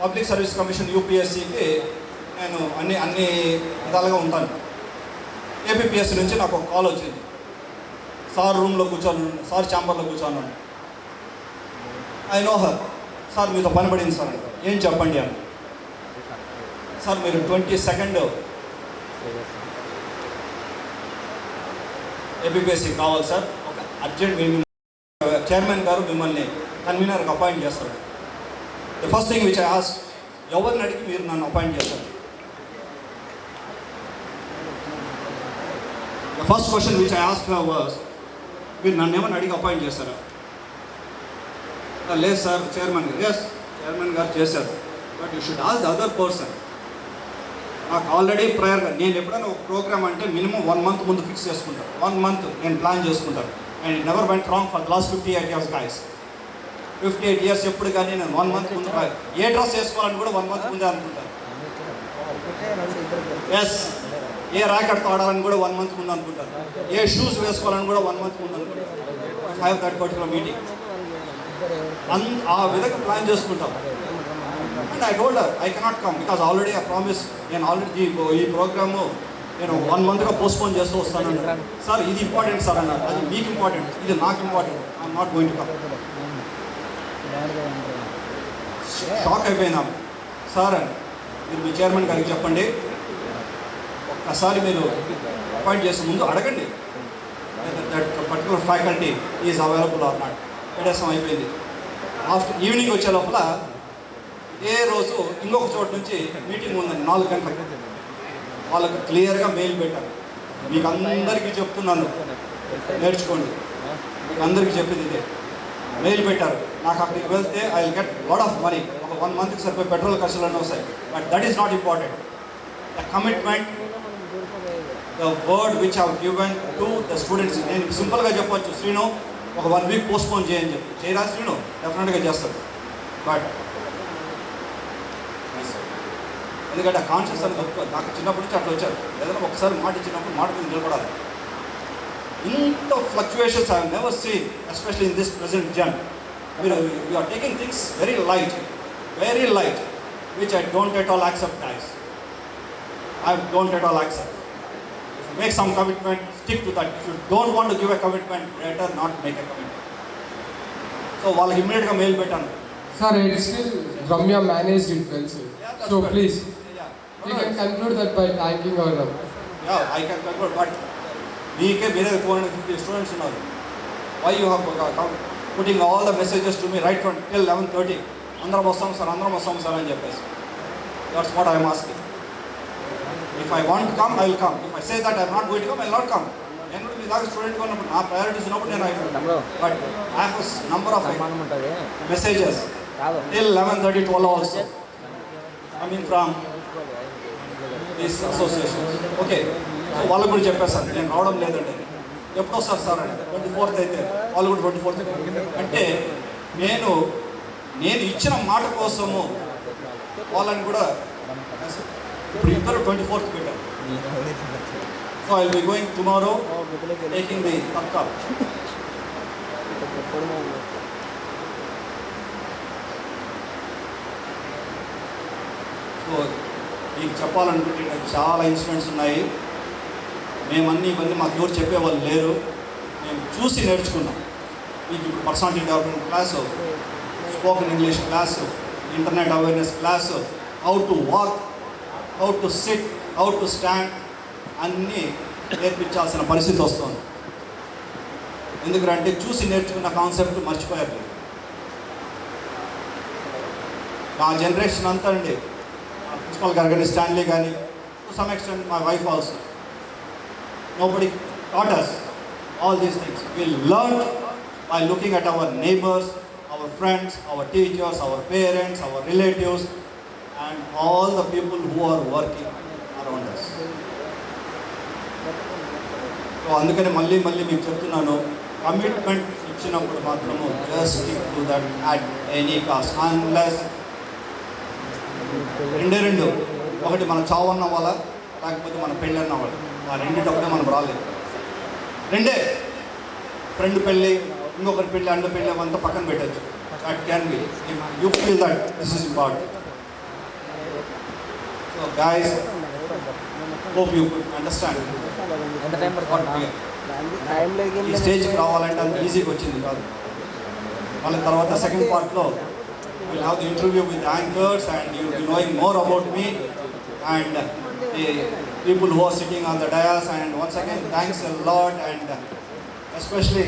పబ్లిక్ సర్వీస్ కమిషన్ యూపీఎస్సీకి నేను అన్ని విధాలుగా ఉంటాను. ఏపీపీఎస్సీ నుంచి నాకు ఒక కాల్ వచ్చింది. సార్ రూమ్లో కూర్చొని, సార్ ఛాంబర్లో కూర్చొని. I know her. సార్ మీతో పని పడింది సార్. ఏం చెప్పండి అని. సార్ మీరు 22nd ఏపీపీఎస్సీ కావాలి సార్, ఒక అర్జెంట్ చైర్మన్ గారు మిమ్మల్ని కన్వీనర్కి అపాయింట్ చేస్తారు. The first thing which I ask, ఎవరిని అడిగి మీరు నన్ను అపాయింట్ చేస్తారు? The first question which I ask was, మీరు నన్ను ఏమని అడిగి అపాయింట్ చేస్తారా? లేదు సార్ చైర్మన్ గారు. ఎస్, చైర్మన్ గారు చేశారు, but you should ask the other person. నాకు ఆల్రెడీ ప్రయర్గా నేను ఎప్పుడైనా ఒక ప్రోగ్రామ్ అంటే మినిమం 1 month ముందు ఫిక్స్ చేసుకుంటాను. 1 month నేను ప్లాన్ చేసుకుంటాను. And it never went wrong for the last 58 years guys. 58 years ఎప్పుడు కానీ నేను 1 month ముందు ఏ డ్రెస్ వేసుకోవాలని కూడా 1 month ముందే అనుకుంటాను. ఎస్, ఏ ర్యాకెట్తో ఆడాలని కూడా 1 month ముందు అనుకుంటాను. ఏ షూస్ వేసుకోవాలని కూడా 1 month ముందు అనుకుంటాను. I have that particular meeting. ఆ విధంగా ప్లాన్ చేసుకుంటాం. And I told her I cannot come because already ఆ ప్రామిస్. నేను ఆల్రెడీ ఈ ప్రోగ్రాము నేను 1 monthగా పోస్ట్పోన్ చేస్తూ వస్తాను. సార్ ఇది ఇంపార్టెంట్ సార్ అన్నారు. అది మీకు ఇంపార్టెంట్, ఇది నాకు important. I'm not going to come. Shock అయిపోయినాము. సార్ అని మీరు మీ చైర్మన్ గారికి చెప్పండి, ఒక్కసారి మీరు అపాయింట్ చేసే ముందు అడగండి that particular faculty is available or not. పెట్టేస్తాం, అయిపోయింది. ఆఫ్టర్ ఈవినింగ్ వచ్చే లోపల ఇదే రోజు ఇంకొక చోటు నుంచి మీటింగ్ ఉందండి 4 గంటలకు. వాళ్ళకు క్లియర్గా మెయిల్ పెట్టాను, మీకు అందరికీ చెప్తున్నాను నేర్చుకోండి, మీకు అందరికీ చెప్పింది ఇదే. మెయిల్ పెట్టారు, నాకు అక్కడికి వెళ్తే I will get lot of money, ఒక 1 మంత్కి సరిపోయి పెట్రోల్ ఖర్చులన్నీ వస్తాయి. But that is not important. The commitment, the word which have given to the students. నేను సింపుల్గా చెప్పొచ్చు, శ్రీను ఒక 1 వీక్ పోస్ట్పోన్ చేయని చెప్పి, చేయరా శ్రీను? డెఫినెట్గా చేస్తాడు. బట్ ఎందుకంటే ఆ కాన్షియస్ అని నాకు చిన్నప్పటి నుంచి అట్లా వచ్చారు, ఏదైనా ఒకసారి మాట ఇచ్చినప్పుడు మాట మీద నిలబడాలి. ఇంత fluctuations I have never seen, especially in this present gen. మీరు you are taking things very light, which I don't at all accept guys. I don't at all accept. If you make some commitment, stick to that. If you don't want to give a commitment, better not make a commitment. So వాళ్ళకి ఇమ్మీడియట్గా mail పెట్టాను. Sir it's still Ramya managed it well sir. So please you can conclude that by thanking our. I can conclude, but మీకే మీరే 250 students ఉన్నారు. Why you have putting all the messages to me right from till 11:30. అందరం వస్తాం sir అని చెప్పేసి. That's what I'm asking. If I want to come, I will come. If I say that I am not going to come, I will not come. నేను కూడా మీ దాకా స్టూడెంట్గా ఉన్నప్పుడు నా ప్రయారిటీస్ ఉన్నప్పుడు నేను అయిపోయాను. But I have number of messages till 11:30, 12 also coming from this association. Okay, so వాళ్ళకు కూడా చెప్పేస్తాను నేను రావడం లేదండి. ఎప్పుడు వస్తారు సార్ అని, 24th అయితే వాళ్ళు కూడా 24th. అంటే నేను ఇచ్చిన మాట కోసము వాళ్ళని కూడా ఇప్పుడు ఇద్దరు 24th పెట్టారు. So I will be going tomorrow taking the Tatkal. So మీకు చెప్పాలనుకుంటే నాకు చాలా ఇన్సిడెంట్స్ ఉన్నాయి. ఇవన్నీ మాకు ఎవరు చెప్పేవాళ్ళు లేరు, మేము చూసి నేర్చుకున్నాం. మీకు ఇప్పుడు personality development class, spoken English class, internet awareness class, how to walk, how to SIT, how to stand అన్నీ నేర్పించాల్సిన పరిస్థితి వస్తుంది. ఎందుకంటే చూసి నేర్చుకున్న కాన్సెప్ట్ మర్చిపోయారు. మా జనరేషన్ అంతా అండి, ప్రిన్సిపల్ గారు కానీ, స్టాన్లీ కానీ, to some extent my wife also, nobody taught us all these things. We learned by looking at our neighbors, our friends, our teachers, our parents, our relatives, and all the people who are working around us. So అందుకని మళ్ళీ మీకు చెప్తున్నాను, commitment ఇచ్చినప్పుడు మాత్రము just stick to that at any cost. Unless రెండు ఒకటి మన చావు అన్న వాళ్ళ, లేకపోతే మన పెళ్ళి అన్న వాళ్ళ, ఆ రెండింటప్పుడే మనం రాలేదు. ఫ్రెండ్ పెళ్ళి, ఇంకొకరి పెళ్ళి, అండ పెళ్ళి అంతా పక్కన పెట్టచ్చు. That can be if you feel that this is important. So guys, hope you could understand. ఈ స్టేజ్కి రావాలంటే అంత ఈజీగా వచ్చింది కాదు. మళ్ళీ తర్వాత సెకండ్ పార్ట్లో we'll have the interview with the anchors and you'll be knowing more about me and the people who are sitting on the dais. And once again, thanks a lot, and especially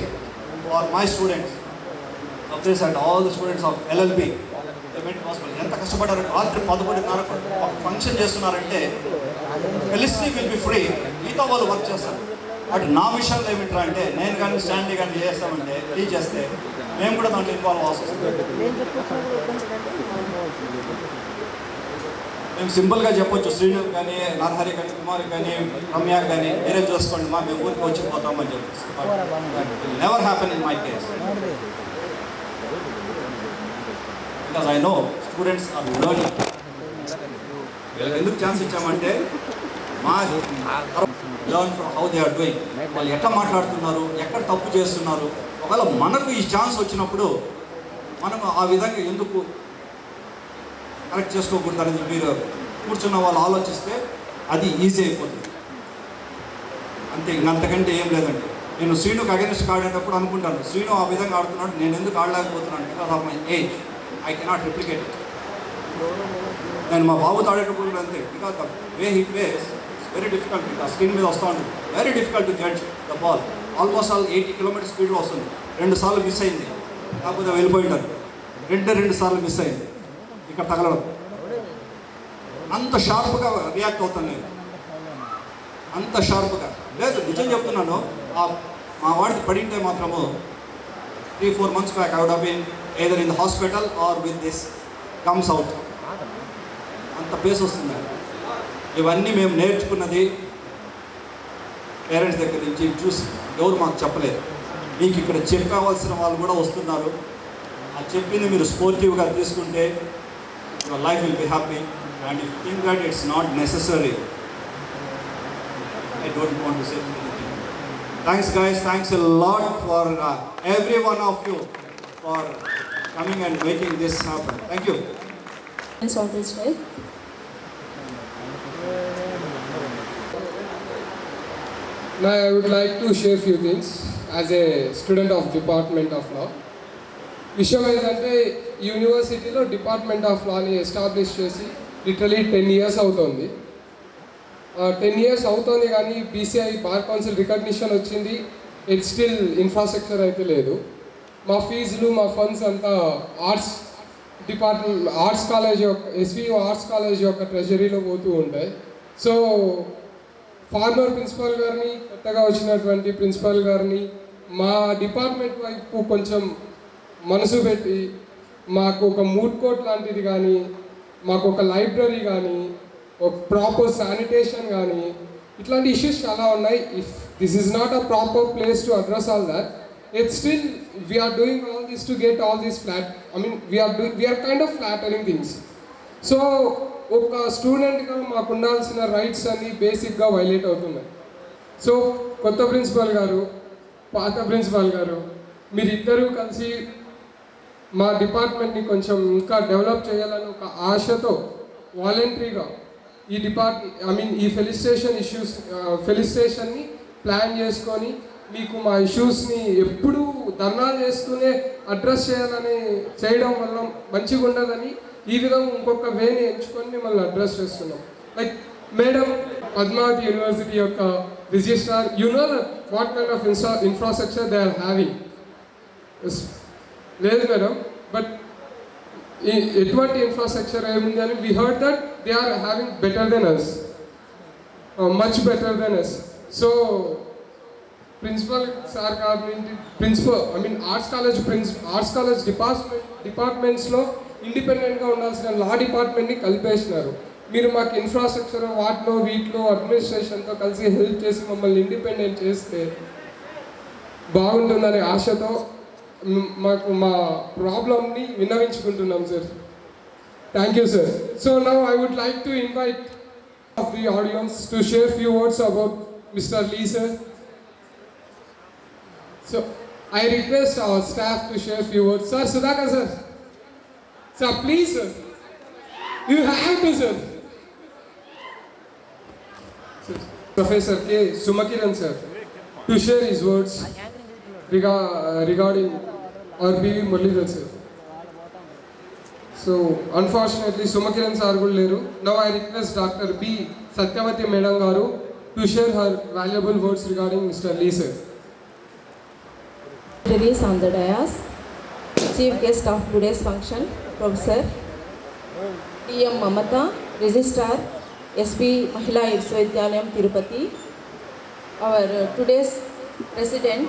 for my students of this and all the students of LLB. They made it possible. ఎంత కష్టపడ్డారు. రాత్రి 11:30 ఒక function చేస్తున్నారంటే Felicity will be free, మిగతా వాళ్ళు work చేస్తారు. But నా విషయంలో ఏమిట్రా అంటే, నేను కానీ స్టాండీ కానీ చేస్తామంటే, టీచ్ చేస్తే మేము కూడా దాంట్లో ఇన్వాల్వ్ అవ్వాల్సి వస్తుంది. మేము సింపుల్గా చెప్పొచ్చు, శ్రీను కానీ, నరహరి కానీ, కుమార్ కానీ, రమ్య కానీ, వేరే చూసుకోండి మా మేము ఊరికి వచ్చిపోతామని చెప్పేసి. But never happen in my case, because I know students are learning. వీళ్ళకి ఎందుకు ఛాన్స్ ఇచ్చామంటే, మా learn from how they are doing. వాళ్ళు ఎట్లా మాట్లాడుతున్నారు, ఎక్కడ తప్పు చేస్తున్నారు. ఒకవేళ మనకు ఈ ఛాన్స్ వచ్చినప్పుడు మనం ఆ విధంగా ఎందుకు కరెక్ట్ చేసుకోకూడదు అనేది మీరు కూర్చున్న వాళ్ళు ఆలోచిస్తే అది ఈజీ అయిపోతుంది. అంతే, ఇంకంతకంటే ఏం లేదండి. నేను శ్రీనుకు అగెన్స్ట్ ఆడేటప్పుడు అనుకుంటాను, శ్రీను ఆ విధంగా ఆడుతున్నాడు, నేను ఎందుకు ఆడలేకపోతున్నాను, because of my age I cannot replicate it. నేను మా బాబుతో ఆడేటప్పుడు కూడా అంతే, because the way he plays very difficult. ఆ స్క్రీన్ మీద వస్తూ ఉంటుంది, very difficult to judge the ball. Almost 80 kilometre స్పీడ్లో వస్తుంది. 2 సార్లు మిస్ అయింది, కాకపోతే వెళ్ళిపోయింటారు. 2 సార్లు మిస్ అయింది. ఇక్కడ తగలడం. అంత షార్ప్గా రియాక్ట్ అవుతాను నేను, అంత షార్ప్గా. లేదు, నిజం చెప్తున్నాను. మా వాడికి పడింటే మాత్రము 3-4 months back I would have been either in the hospital or with this comes out. అంత పేస్ వస్తుంది. ఇవన్నీ మేము నేర్చుకున్నది పేరెంట్స్ దగ్గర నుంచి చూసి, ఎవరు మాకు చెప్పలేదు. మీకు ఇక్కడ చెప్పవలసిన వాళ్ళు కూడా వస్తున్నారు. ఆ చెప్పింది మీరు స్పోర్టివ్గా తీసుకుంటే your life will be happy, and if you think that it's not necessary, I don't want to say anything. Thanks guys, thanks a lot for every one of you for coming and making this happen. Thank you. On this day. Now I would like to share few things as a student of Department of Law. విషయం ఏంటంటే యూనివర్సిటీలో department of లాని establish చేసి literally 10 years అవుతుంది. 10 years అవుతుంది కానీ BCI bar council recognition వచ్చింది. It still infrastructure అయితే లేదు. మా ఫీజులు మా ఫండ్స్ అంతా ఆర్ట్స్ కాలేజ్ యొక్క ఎస్వియు ఆర్ట్స్ కాలేజ్ యొక్క ట్రెజరీలో పోతూ ఉంటాయి. సో ఫార్మర్ ప్రిన్సిపల్ గారిని, కొత్తగా వచ్చినటువంటి ప్రిన్సిపల్ గారిని మా డిపార్ట్మెంట్ వైపు కొంచెం మనసు పెట్టి మాకు ఒక మూడ్ కోర్ట్ లాంటిది కానీ, మాకు ఒక లైబ్రరీ కానీ, ఒక ప్రాపర్ శానిటేషన్ కానీ, ఇట్లాంటి ఇష్యూస్ చాలా ఉన్నాయి. If this is not a proper place to address all that, it still we're doing all this to get all these flat, I mean we're kind of flattering things. So ఒక స్టూడెంట్గా మాకు ఉండాల్సిన rights అన్నీ బేసిక్గా violate అవుతున్నాయి. So కొత్త principal గారు, పాత ప్రిన్సిపల్ గారు, మీరిద్దరూ కలిసి మా డిపార్ట్మెంట్ని కొంచెం ఇంకా డెవలప్ చేయాలని ఒక ఆశతో వాలంటరీగా ఈ ఫెలిసిటేషన్ని ప్లాన్ చేసుకొని మీకు మా ఇష్యూస్ని ఎప్పుడూ ధర్నాలు చేస్తూనే అడ్రస్ చేయడం వల్ల మంచిగా ఉండదని ఈ విధంగా ఇంకొక వేని ఎంచుకొని మిమ్మల్ని అడ్రస్ చేస్తున్నాం. లైక్ మేడం, పద్మావతి యూనివర్సిటీ యొక్క registrar, you know that what kind of infrastructure they are having. లేదు మేడం, బట్ ఎటువంటి ఇన్ఫ్రాస్ట్రక్చర్ ఏముంది అని we heard that they are having better than us, much better than us. So principal sir గారి arts college డిపార్ట్మెంట్స్లో ఇండిపెండెంట్గా ఉండాల్సిన లా డిపార్ట్మెంట్ని కలిపేసినారు. మీరు మాకు ఇన్ఫ్రాస్ట్రక్చర్ వీటిలో అడ్మినిస్ట్రేషన్తో కలిసి హెల్ప్ చేసి మమ్మల్ని ఇండిపెండెంట్ చేస్తే బాగుంటుందనే ఆశతో మాకు మా ప్రాబ్లమ్ని విన్నవించుకుంటున్నాం sir. Thank you sir. So now I would like to invite of the audience to share few words about mister Lee sir. So I request our staff to share few words. Sir Sudhakar sir, sir, please, sir. You have to, sir. Professor K. Sumakiran, sir, to share his words regarding our BV Muralidhar, sir. So, unfortunately, Sumakiran sir are leru. Now I request Dr. B. Satyavati Madam garu to share her valuable words regarding Mr. Lee, sir. There is on the dais, chief guest of today's function, Professor T.M. Mamata, Registrar, SB Mahila Viswavidyalayam Tirupati. Our today's President,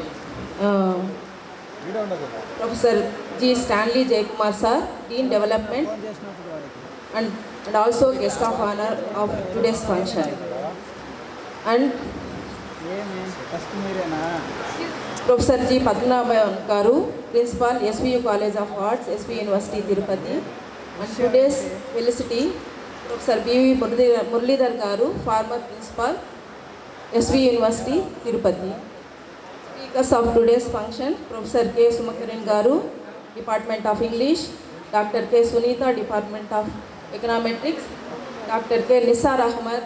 Professor G. Stanley Jaykumar Sir, Dean Development, and also guest of honor of today's function. And Professor G. Padmanabhan Garu, Principal, SVU College of Arts, SV University, Tirupati. And today's felicity, Professor B.V. Muralidhar Garu, former Principal, SV University, Tirupati. Speakers of today's function, Professor K. Sumakiran Garu, Department of English, Dr. K. Sunita, Department of Econometrics, Dr. K. Nisar Ahmad,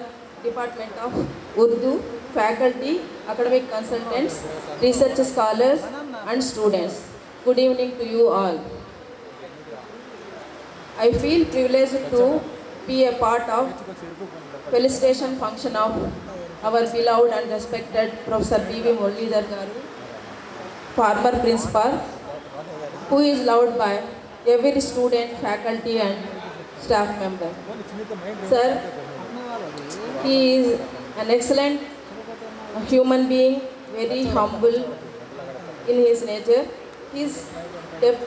Department of Urdu, faculty, academic consultants, research scholars and students. Good evening to you all. I feel privileged to be a part of felicitation function of our beloved and respected Professor B.V. Muralidhar Garu, former principal, who is loved by every student, faculty and staff member. Sir, he is an excellent human being, very humble in his nature. His depth,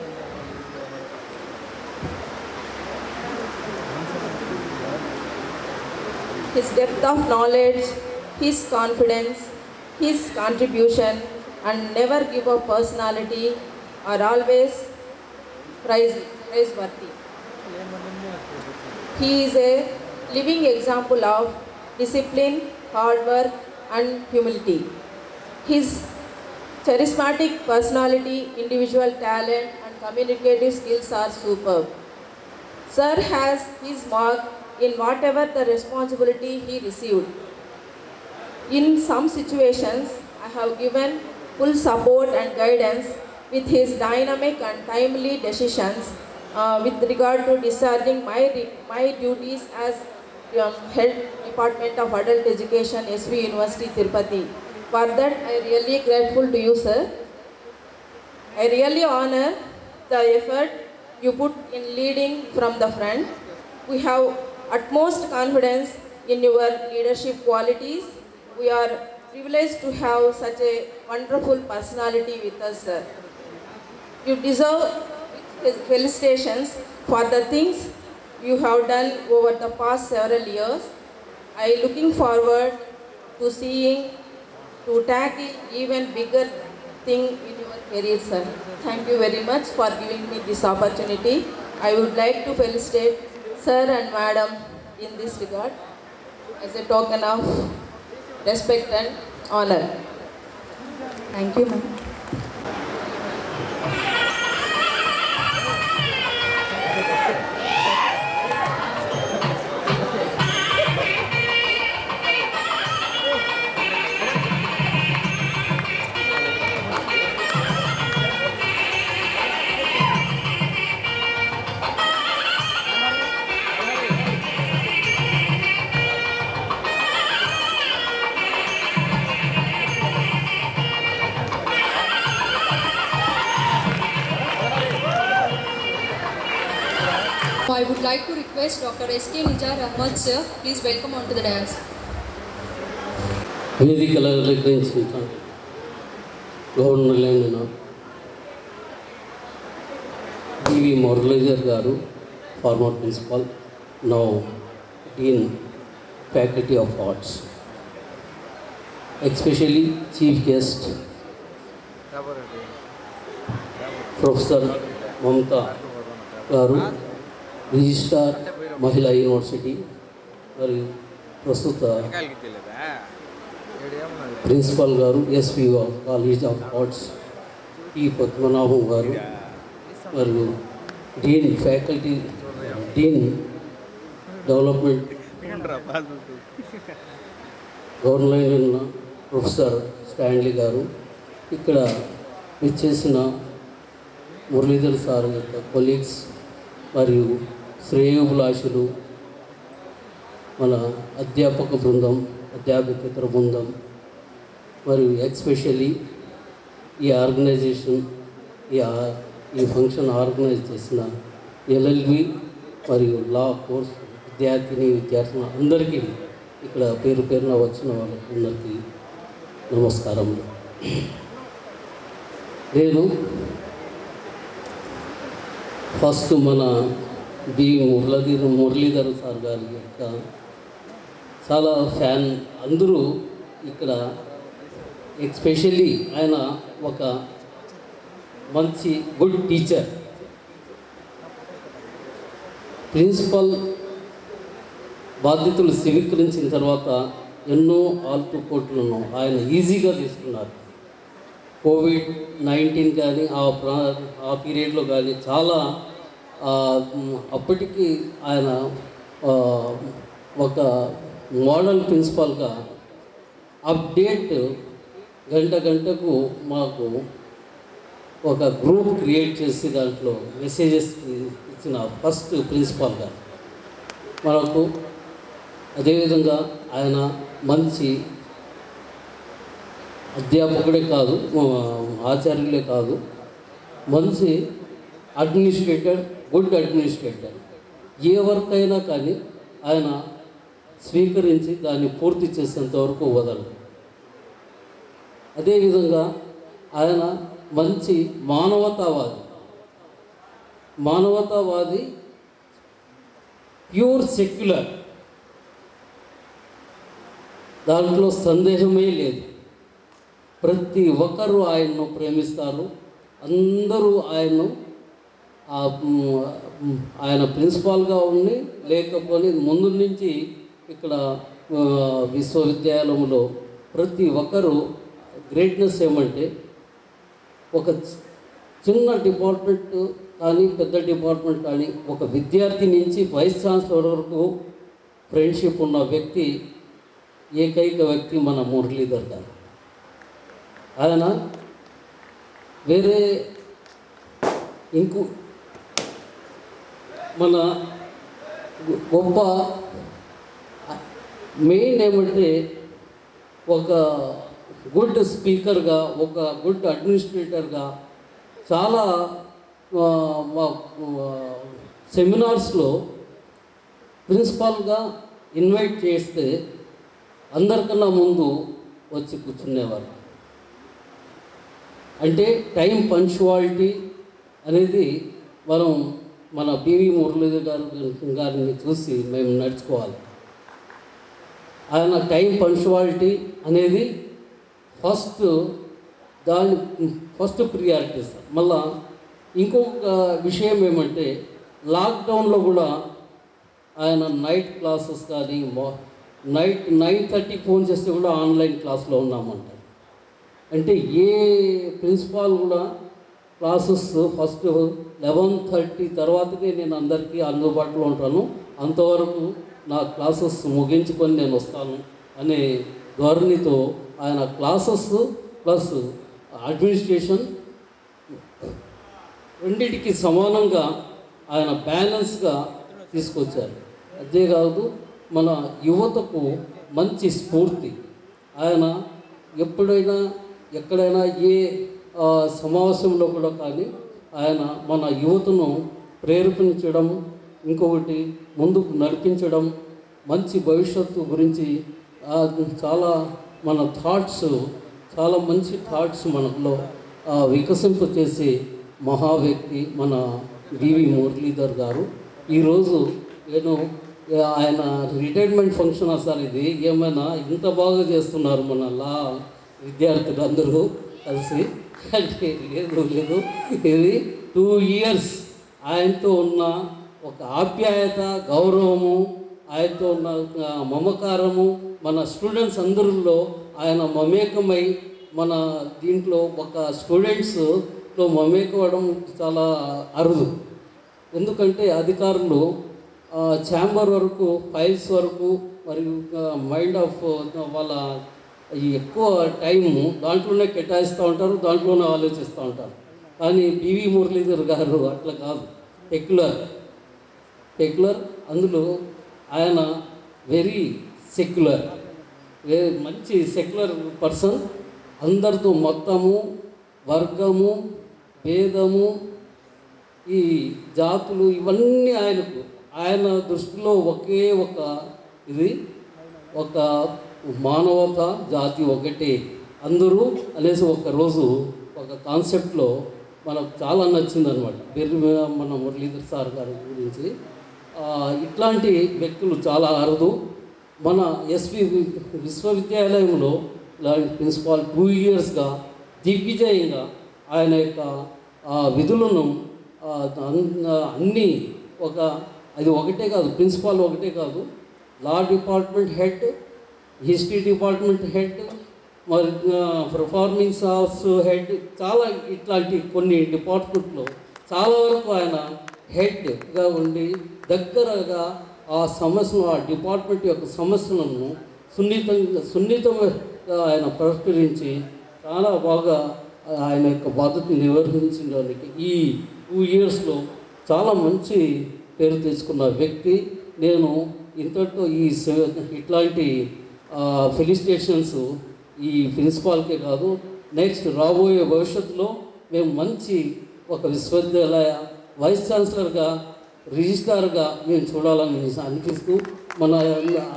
his depth of knowledge, his confidence, his contribution, and never give up personality are always praiseworthy. He is a living example of discipline, hard work, and humility. His charismatic personality, individual talent, and communicative skills are superb. Sir has his mark in whatever the responsibility he received. In some situations, I have given full support and guidance with his dynamic and timely decisions with regard to discharging my duties as Head Department of Adult Education, SV University, Tirupati. For that, I really grateful to you, sir. I really honor the effort you put in leading from the front. We have utmost confidence in your leadership qualities. We are privileged to have such a wonderful personality with us, sir. You deserve felicitations for the things you have done over the past several years. I am looking forward to tackle even bigger thing in your career, sir. Thank you very much for giving me this opportunity. I would like to felicitate sir and madam in this regard as a token of respect and honor. Thank you, ma'am. I would like to request Dr. S.K. Nijar Ahmad sir, please welcome onto the dais. వేదికల అలంకరించిన గవర్నర్లైన BV Muralidhar గారు, former principal, now Dean, Faculty of Arts, especially chief guest Professor Mamta garu, registrar Mahila university మరియు ప్రస్తుత principal garu SV college of arts T Padmanabham garu మరియు dean faculty dean development government professor Stanley garu, ఇక్కడ విచ్చేసిన Muralidhar sir యొక్క colleagues మరియు శ్రేయోభిలాషులు, మన అధ్యాపక బృందం, అధ్యాపకేతర బృందం మరియు ఎస్పెషల్లీ ఈ ఆర్గనైజేషన్ ఈ ఫంక్షన్ ఆర్గనైజ్ చేసిన ఎల్ఎల్బి మరియు లా కోర్స్ విద్యార్థులు అందరికీ ఇక్కడ పేరు పేరున వచ్చిన వాళ్ళందరికీ నమస్కారం. నేను ఫస్ట్ మన మురళీధర్ సార్ గారి యొక్క చాలా ఫ్యాన్. అందరూ ఇక్కడ ఎస్పెషల్లీ ఆయన ఒక మంచి గుడ్ టీచర్. ప్రిన్సిపల్ బాధ్యతలు స్వీకరించిన తర్వాత ఎన్నో ఆల్టుపోట్లను ఆయన ఈజీగా తీసుకున్నారు. కోవిడ్-19 కానీ ఆ పీరియడ్లో కానీ చాలా అప్పటికి ఆయన ఒక మోడల్ ప్రిన్సిపాల్గా అప్డేట్ గంటకు మాకు ఒక గ్రూప్ క్రియేట్ చేసి దాంట్లో మెసేజెస్ ఇచ్చిన ఫస్ట్ ప్రిన్సిపాల్గా మనకు. అదేవిధంగా ఆయన మంచి అధ్యాపకుడే కాదు, ఆచార్యులే కాదు, మంచి అడ్మినిస్ట్రేటర్, గుడ్ అడ్మినిస్ట్రేటర్. ఏ వర్క్ అయినా కానీ ఆయన స్వీకరించి దాన్ని పూర్తి చేసేంత వరకు వదలడు. అదేవిధంగా ఆయన మంచి మానవతావాది, ప్యూర్ సెక్యులర్, దాంట్లో సందేహమే లేదు. ప్రతి ఒక్కరూ ఆయన్ను ప్రేమిస్తారు. అందరూ ఆయన ప్రిన్సిపాల్గా ఉండి లేకపోతే ముందు నుంచి ఇక్కడ విశ్వవిద్యాలయంలో ప్రతి ఒక్కరూ గ్రేట్నెస్ ఏమంటే ఒక చిన్న డిపార్ట్మెంట్ కానీ పెద్ద డిపార్ట్మెంట్ కానీ ఒక విద్యార్థి నుంచి వైస్ ఛాన్సలర్ వరకు ఫ్రెండ్షిప్ ఉన్న వ్యక్తి, ఏకైక వ్యక్తి మన మురళీధర్ గారు. ఆయన వేరే మన గొప్ప మెయిన్ ఏమంటే ఒక గుడ్ స్పీకర్గా, ఒక గుడ్ అడ్మినిస్ట్రేటర్గా చాలా సెమినార్స్లో ప్రిన్సిపాల్గా ఇన్వైట్ చేస్తే అందరికన్నా ముందు వచ్చి కూర్చునేవారు. అంటే టైం పంక్చువాలిటీ అనేది మన పివి మురళీధర్ గారిని చూసి మేము నడుచుకోవాలి. ఆయన టైం పంక్చువాలిటీ అనేది ఫస్ట్ ప్రియారిటీస్. మళ్ళా ఇంకొక విషయం ఏమంటే లాక్డౌన్లో కూడా ఆయన నైట్ క్లాసెస్ కానీ నైట్ 9:30 ఫోన్ చేస్తే కూడా ఆన్లైన్ క్లాస్లో ఉన్నామంటారు. అంటే ఏ ప్రిన్సిపాల్ కూడా క్లాసెస్ ఫస్ట్ 11:30 తర్వాతనే నేను అందరికీ అందుబాటులో ఉంటాను, అంతవరకు నా క్లాసెస్ ముగించుకొని నేను వస్తాను అనే ధోరణితో ఆయన క్లాసెస్ ప్లస్ అడ్మినిస్ట్రేషన్ రెండింటికి సమానంగా ఆయన బ్యాలెన్స్గా తీసుకొచ్చారు. అంతేకాదు మన యువతకు మంచి స్ఫూర్తి. ఆయన ఎక్కడైనా ఏ సమావేశంలో కూడా కానీ ఆయన మన యువతను ప్రేరేపించడం, ఇంకొకటి ముందుకు నడిపించడం, మంచి భవిష్యత్తు గురించి చాలా మన చాలా మంచి థాట్స్ మనలో వికసింప చేసే మహా వ్యక్తి మన బివి మురళీధర్ గారు. ఈరోజు ఆయన రిటైర్మెంట్ ఫంక్షన్ అసలు ఇది ఏమైనా ఇంత బాగా చేస్తున్నారు మన విద్యార్థులు అందరూ కలిసి. అంటే లేదు ఇది 2 years ఆయనతో ఉన్న ఒక ఆప్యాయత, గౌరవము, ఆయనతో ఉన్న మమకారము మన స్టూడెంట్స్ అందరిలో ఆయన మమేకమై మన దీంట్లో ఒక స్టూడెంట్స్లో మమేకవడం చాలా అరుదు. ఎందుకంటే అధికారులు ఛాంబర్ వరకు, ఫైల్స్ వరకు మరియు మైండ్ ఆఫ్ వాళ్ళ ఈ ఎక్కువ టైము దాంట్లోనే కేటాయిస్తూ ఉంటారు, దాంట్లోనే ఆలోచిస్తూ ఉంటారు. కానీ పివి మురళీధర్ గారు అట్లా కాదు, సెక్యులర్. అందులో ఆయన వెరీ సెక్యులర్, మంచి సెక్యులర్ పర్సన్. అందరితో మతము, వర్గము, భేదము, ఈ జాతులు ఇవన్నీ ఆయన దృష్టిలో ఒకే ఒక మానవత, జాతి ఒకటే అందరూ అనేసి ఒకరోజు ఒక కాన్సెప్ట్లో మనకు చాలా నచ్చిందనమాట. మన మురళీధర్ సార్ గారి గురించి. ఇట్లాంటి వ్యక్తులు చాలా అరుదు. మన విశ్వవిద్యాలయంలో ఇలాంటి ప్రిన్సిపాల్ 2 yearsగా దిగ్విజయంగా ఆయన యొక్క విధులను అన్నీ అది ఒకటే కాదు, ప్రిన్సిపాల్ ఒకటే కాదు, law department head, history department head, మరి పర్ఫార్మింగ్ ఆర్ట్స్ హెడ్, చాలా ఇట్లాంటి కొన్ని డిపార్ట్మెంట్లో చాలా వరకు ఆయన హెడ్గా ఉండి దగ్గరగా ఆ డిపార్ట్మెంట్ యొక్క సమస్యలను సున్నితంగా ఆయన పరిష్కరించి చాలా బాగా ఆయన యొక్క బాధ్యతను నిర్వహించడానికి ఈ 2 yearsలో చాలా మంచి పేరు తెచ్చుకున్న వ్యక్తి. నేను ఇంతటితో ఇట్లాంటి ఫెలిసిటేషన్స్ ఈ ప్రిన్సిపాల్కే కాదు, నెక్స్ట్ రాబోయే భవిష్యత్తులో మేము మంచి ఒక విశ్వవిద్యాలయ వైస్ ఛాన్సలర్గా రిజిస్ట్రార్గా మేము చూడాలని అనిపిస్తూ మన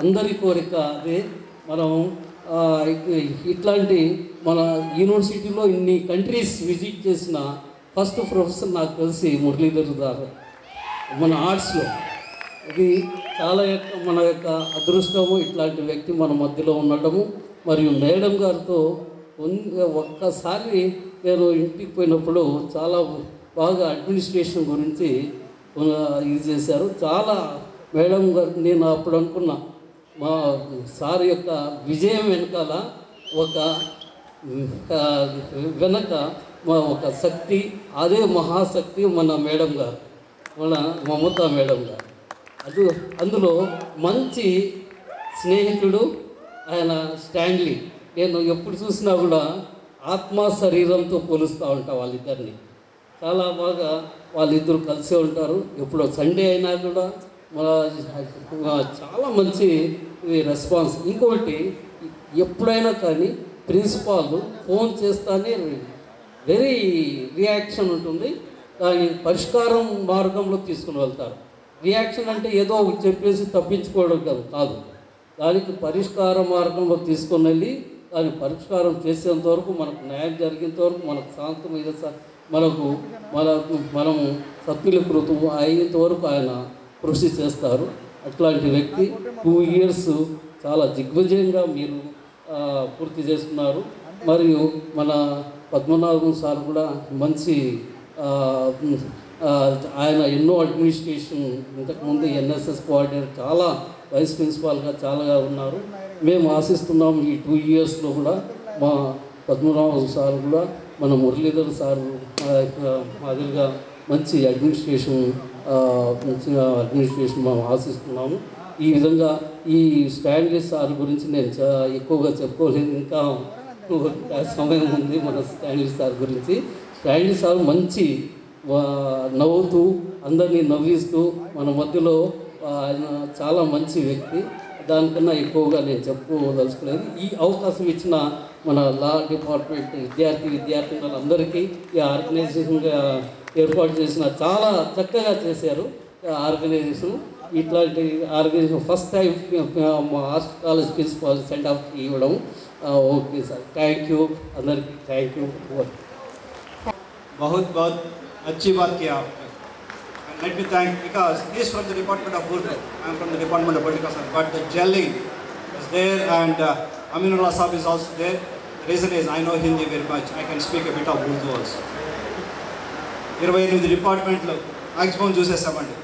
అందరి కోరిక అదే. మనం ఇట్లాంటి మన యూనివర్సిటీలో ఇన్ని కంట్రీస్ విజిట్ చేసిన ఫస్ట్ ప్రొఫెసర్ నాకు తెలిసి మురళీధర్ గారు మన ఆర్ట్స్లో. ఇది చాలా మన యొక్క అదృష్టము, ఇట్లాంటి వ్యక్తి మన మధ్యలో ఉండటము. మరియు మేడం గారితో ఒక్కసారి నేను ఇంటికి పోయినప్పుడు చాలా బాగా అడ్మినిస్ట్రేషన్ గురించి ఇది చేశారు. చాలా మేడం గారు నేను అప్పుడు అనుకున్నా మా సార్ యొక్క విజయం వెనకాల వెనక ఒక శక్తి, అదే మహాశక్తి మన మేడం గారు, మన మమతా మేడం గారు. అందులో మంచి స్నేహితుడు ఆయన స్టాన్లీ. నేను ఎప్పుడు చూసినా కూడా ఆత్మ శరీరంతో పోలుస్తూ ఉంటా వాళ్ళిద్దరిని. చాలా బాగా వాళ్ళిద్దరు కలిసే ఉంటారు. ఎప్పుడో సండే అయినా కూడా చాలా మంచి రెస్పాన్స్. ఇంకొకటి, ఎప్పుడైనా కానీ ప్రిన్సిపాల్ ఫోన్ చేస్తానే వెరీ రియాక్షన్ ఉంటుంది. దాని పరిష్కారం మార్గంలో తీసుకుని వెళ్తారు. రియాక్షన్ అంటే ఏదో చెప్పేసి తప్పించుకోవడం కాదు, దానికి పరిష్కార మార్గంలో తీసుకొని వెళ్ళి దాన్ని పరిష్కారం చేసేంత వరకు, మనకు న్యాయం జరిగేంత వరకు, మనకు శాంతం మీద మనము సత్తులకృతం అయ్యేంత వరకు ఆయన కృషి చేస్తారు. అట్లాంటి వ్యక్తి 2 years చాలా దిగ్విజయంగా మీరు పూర్తి చేస్తున్నారు. మరియు మన పద్మనాభం సార్ కూడా మంచి ఆయన ఎన్నో అడ్మినిస్ట్రేషన్, ఇంతకుముందు ఎన్ఎస్ఎస్ కోఆర్డినేటర్, చాలా వైస్ ప్రిన్సిపాల్గా చాలాగా ఉన్నారు. మేము ఆశిస్తున్నాం ఈ 2 yearsలో కూడా మా పద్మనాభం సార్ కూడా మన మురళీధర్ సార్ మాదిరిగా మంచి అడ్మినిస్ట్రేషన్ మనం ఆశిస్తున్నాము. ఈ విధంగా ఈ స్టాన్లీ సార్ గురించి నేను ఎక్కువగా చెప్పుకోలేదు, ఇంకా సమయం ఉంది. మన స్టాన్లీ సార్ గురించి, స్టాన్లీ సార్ మంచి నవ్వుతూ అందరినీ నవ్విస్తూ మన మధ్యలో ఆయన చాలా మంచి వ్యక్తి. దానికన్నా ఎక్కువగా నేను చెప్పుకోదలుచుకోలేదు. ఈ అవకాశం ఇచ్చిన మన లా డిపార్ట్మెంట్ విద్యార్థినులందరికీ, ఈ ఆర్గనైజేషన్గా ఏర్పాటు చేసిన చాలా చక్కగా చేశారు ఆర్గనైజేషన్. ఇట్లాంటి ఆర్గనైజేషన్ ఫస్ట్ టైం మా hostel college principal send off ఇవ్వడం. ఓకే సార్, థ్యాంక్ యూ అందరికీ, థ్యాంక్ యూ. बहुत बहुत अच्छी बात किया आपने. Let me thank, because he is from the Department of Urdu, I am from the Department of Political Science, but the gelling is there, and Aminullah Sahab is also there. The reason is I know Hindi very much, I can speak a bit of Urdu also. 28 డిపార్ట్మెంట్లో maximum చూసేసామండి.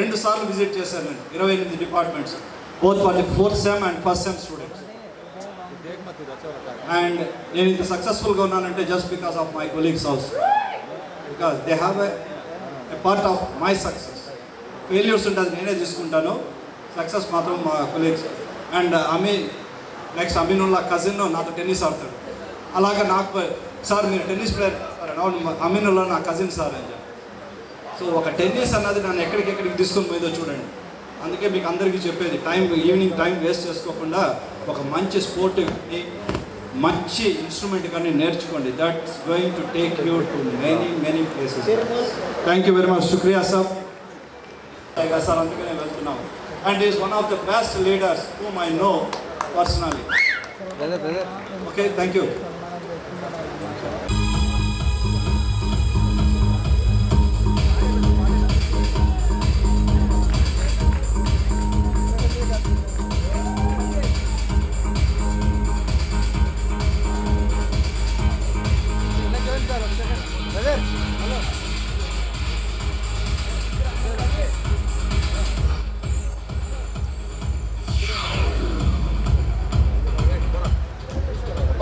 రెండు సార్లు visit చేశాను నేను 28 departments, both for the 4th SEM and 1st SEM students. And నేను ఇంత సక్సెస్ఫుల్గా ఉన్నానంటే just because of my colleagues also, because they have a part of my success. Failures ఉంటుంది నేనే తీసుకుంటాను, సక్సెస్ మాత్రం మా colleagues. And next Aminullah cousin నాతో టెన్నిస్ ఆడతాడు. అలాగే నాకు సార్ మీరు టెన్నిస్ ప్లేయర్ సార్, అవును అమీనుల్లా నా కజిన్ సార్ అని చెప్పి. సో ఒక టెన్నిస్ అన్నది నన్ను ఎక్కడికెక్కడికి తీసుకొని పోయిందో చూడండి. అందుకే మీకు అందరికీ చెప్పేది, ఈవినింగ్ టైం వేస్ట్ చేసుకోకుండా ఒక మంచి స్పోర్ట్ మంచి ఇన్స్ట్రుమెంట్ కానీ నేర్చుకోండి. That's going to take you to many places. Thank you very much, శుక్రియా సార్. సార్ అందుకే నేను వెళ్తున్నాం. And is one of the best leaders whom I know personally. Okay, thank you.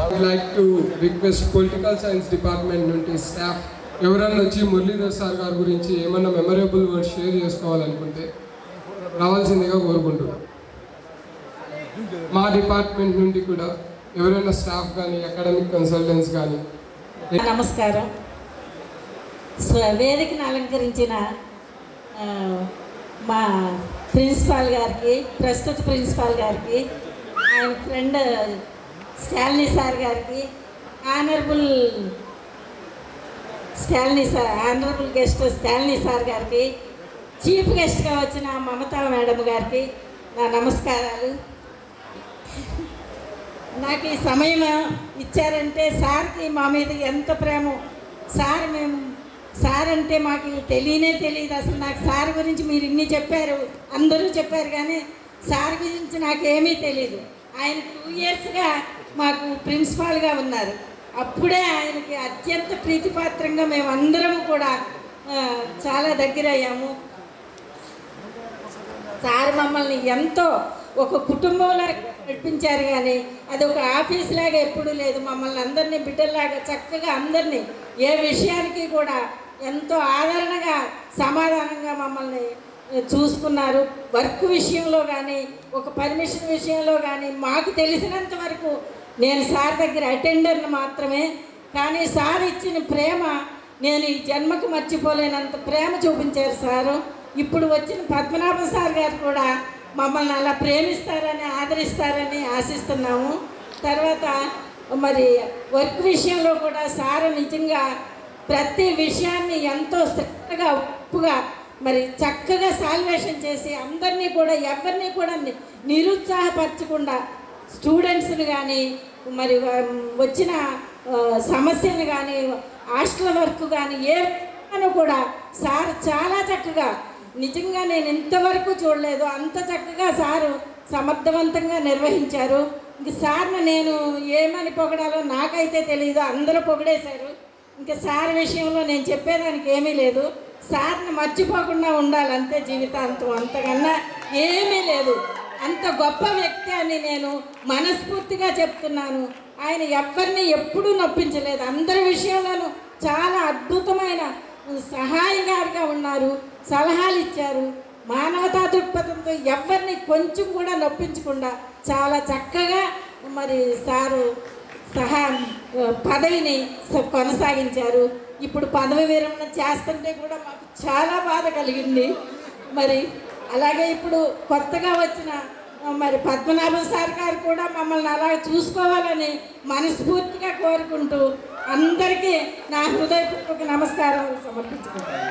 I would like to request political science department నుండి staff ఎవరన్నా వచ్చి Muralidhar sir గారి గురించి ఏమన్నా మెమరబుల్ వర్డ్ షేర్ చేసుకోవాలనుకుంటే రావాల్సిందిగా కోరుకుంటున్నాం. మా డిపార్ట్మెంట్ నుండి కూడా ఎవరైనా స్టాఫ్ కానీ అకాడమిక్ కన్సల్టెంట్స్ కానీ. నమస్కారం. వేదికను అలంకరించిన మా ప్రిన్సిపాల్ గారికి, ప్రస్తుత ప్రిన్సిపాల్ గారికి, ఆయన ఫ్రెండ్ స్టాన్లీ సార్ గారికి, ఆనరబుల్ గెస్ట్ స్టాన్లీ సార్ గారికి చీఫ్ గెస్ట్గా వచ్చిన మమతా మేడం గారికి నా నమస్కారాలు. నాకు ఈ సమయం ఇచ్చారంటే సార్కి మా మీద ఎంత ప్రేమ. సార్ అంటే మాకు తెలియదు అసలు. నాకు సార్ గురించి మీరు ఇన్ని చెప్పారు, అందరూ చెప్పారు, కానీ సార్ గురించి నాకేమీ తెలియదు. ఆయన 2 ఇయర్స్గా మాకు ప్రిన్సిపాల్గా ఉన్నారు. అప్పుడే ఆయనకి అత్యంత ప్రీతిపాత్రంగా మేమందరం కూడా చాలా దగ్గర అయ్యాము. సార్ మమ్మల్ని ఎంతో ఒక కుటుంబంలో నడిపించారు, కానీ అది ఒక ఆఫీస్ లాగా ఎప్పుడూ లేదు. మమ్మల్ని అందరినీ బిడ్డల్లాగా చక్కగా అందరినీ ఏ విషయానికి కూడా ఎంతో ఆదరణగా సమాధానంగా మమ్మల్ని చూసుకున్నారు. వర్క్ విషయంలో కానీ ఒక పర్మిషన్ విషయంలో కానీ మాకు తెలిసినంత వరకు నేను సార్ దగ్గర అటెండర్ని మాత్రమే, కానీ సార్ ఇచ్చిన ప్రేమ నేను ఈ జన్మకు మర్చిపోలేనంత ప్రేమ చూపించారు సారు. ఇప్పుడు వచ్చిన పద్మనాభ సార్ గారు కూడా మమ్మల్ని అలా ప్రేమిస్తారని ఆదరిస్తారని ఆశిస్తున్నాము. తర్వాత మరి వర్క్ విషయంలో కూడా సార్ నిజంగా ప్రతి విషయాన్ని ఎంతో శ్రద్ధగా ఉప్పుగా మరి చక్కగా సాల్వేషన్ చేసి అందరినీ కూడా ఎవరిని కూడా నిరుత్సాహపరచకుండా స్టూడెంట్స్ని కానీ మరి వచ్చిన సమస్యను కానీ హాస్టల్ వర్క్ కానీ ఏ కూడా సార్ చాలా చక్కగా, నిజంగా నేను ఇంతవరకు చూడలేదు అంత చక్కగా సారు సమర్థవంతంగా నిర్వహించారు. ఇంక సార్ని నేను ఏమని పొగడాలో నాకైతే తెలియదు, అందరూ పొగిడేశారు. ఇంకా సార్ విషయంలో నేను చెప్పేదానికి ఏమీ లేదు. సార్ని మర్చిపోకుండా ఉండాలంతే జీవితాంతం, అంతకన్నా ఏమీ లేదు. అంత గొప్ప వ్యక్తి అని నేను మనస్ఫూర్తిగా చెప్తున్నాను. ఆయన ఎవరిని ఎప్పుడూ నొప్పించలేదు, అందరి విషయంలోనూ చాలా అద్భుతమైన సహాయకారిగా ఉన్నారు, సలహాలు ఇచ్చారు. మానవతా దృక్పథంతో ఎవరిని కొంచెం కూడా నొప్పించకుండా చాలా చక్కగా మరి సారు పదవిని కొనసాగించారు. ఇప్పుడు పదవి విరమణ చేస్తుంటే కూడా మాకు చాలా బాధ కలిగింది. మరి అలాగే ఇప్పుడు కొత్తగా వచ్చిన మరి పద్మనాభం సార్ గారు కూడా మమ్మల్ని అలా చూసుకోవాలని మనస్ఫూర్తిగా కోరుకుంటూ అందరికీ నా హృదయపూర్వక నమస్కారం సమర్పించుకుంటాను.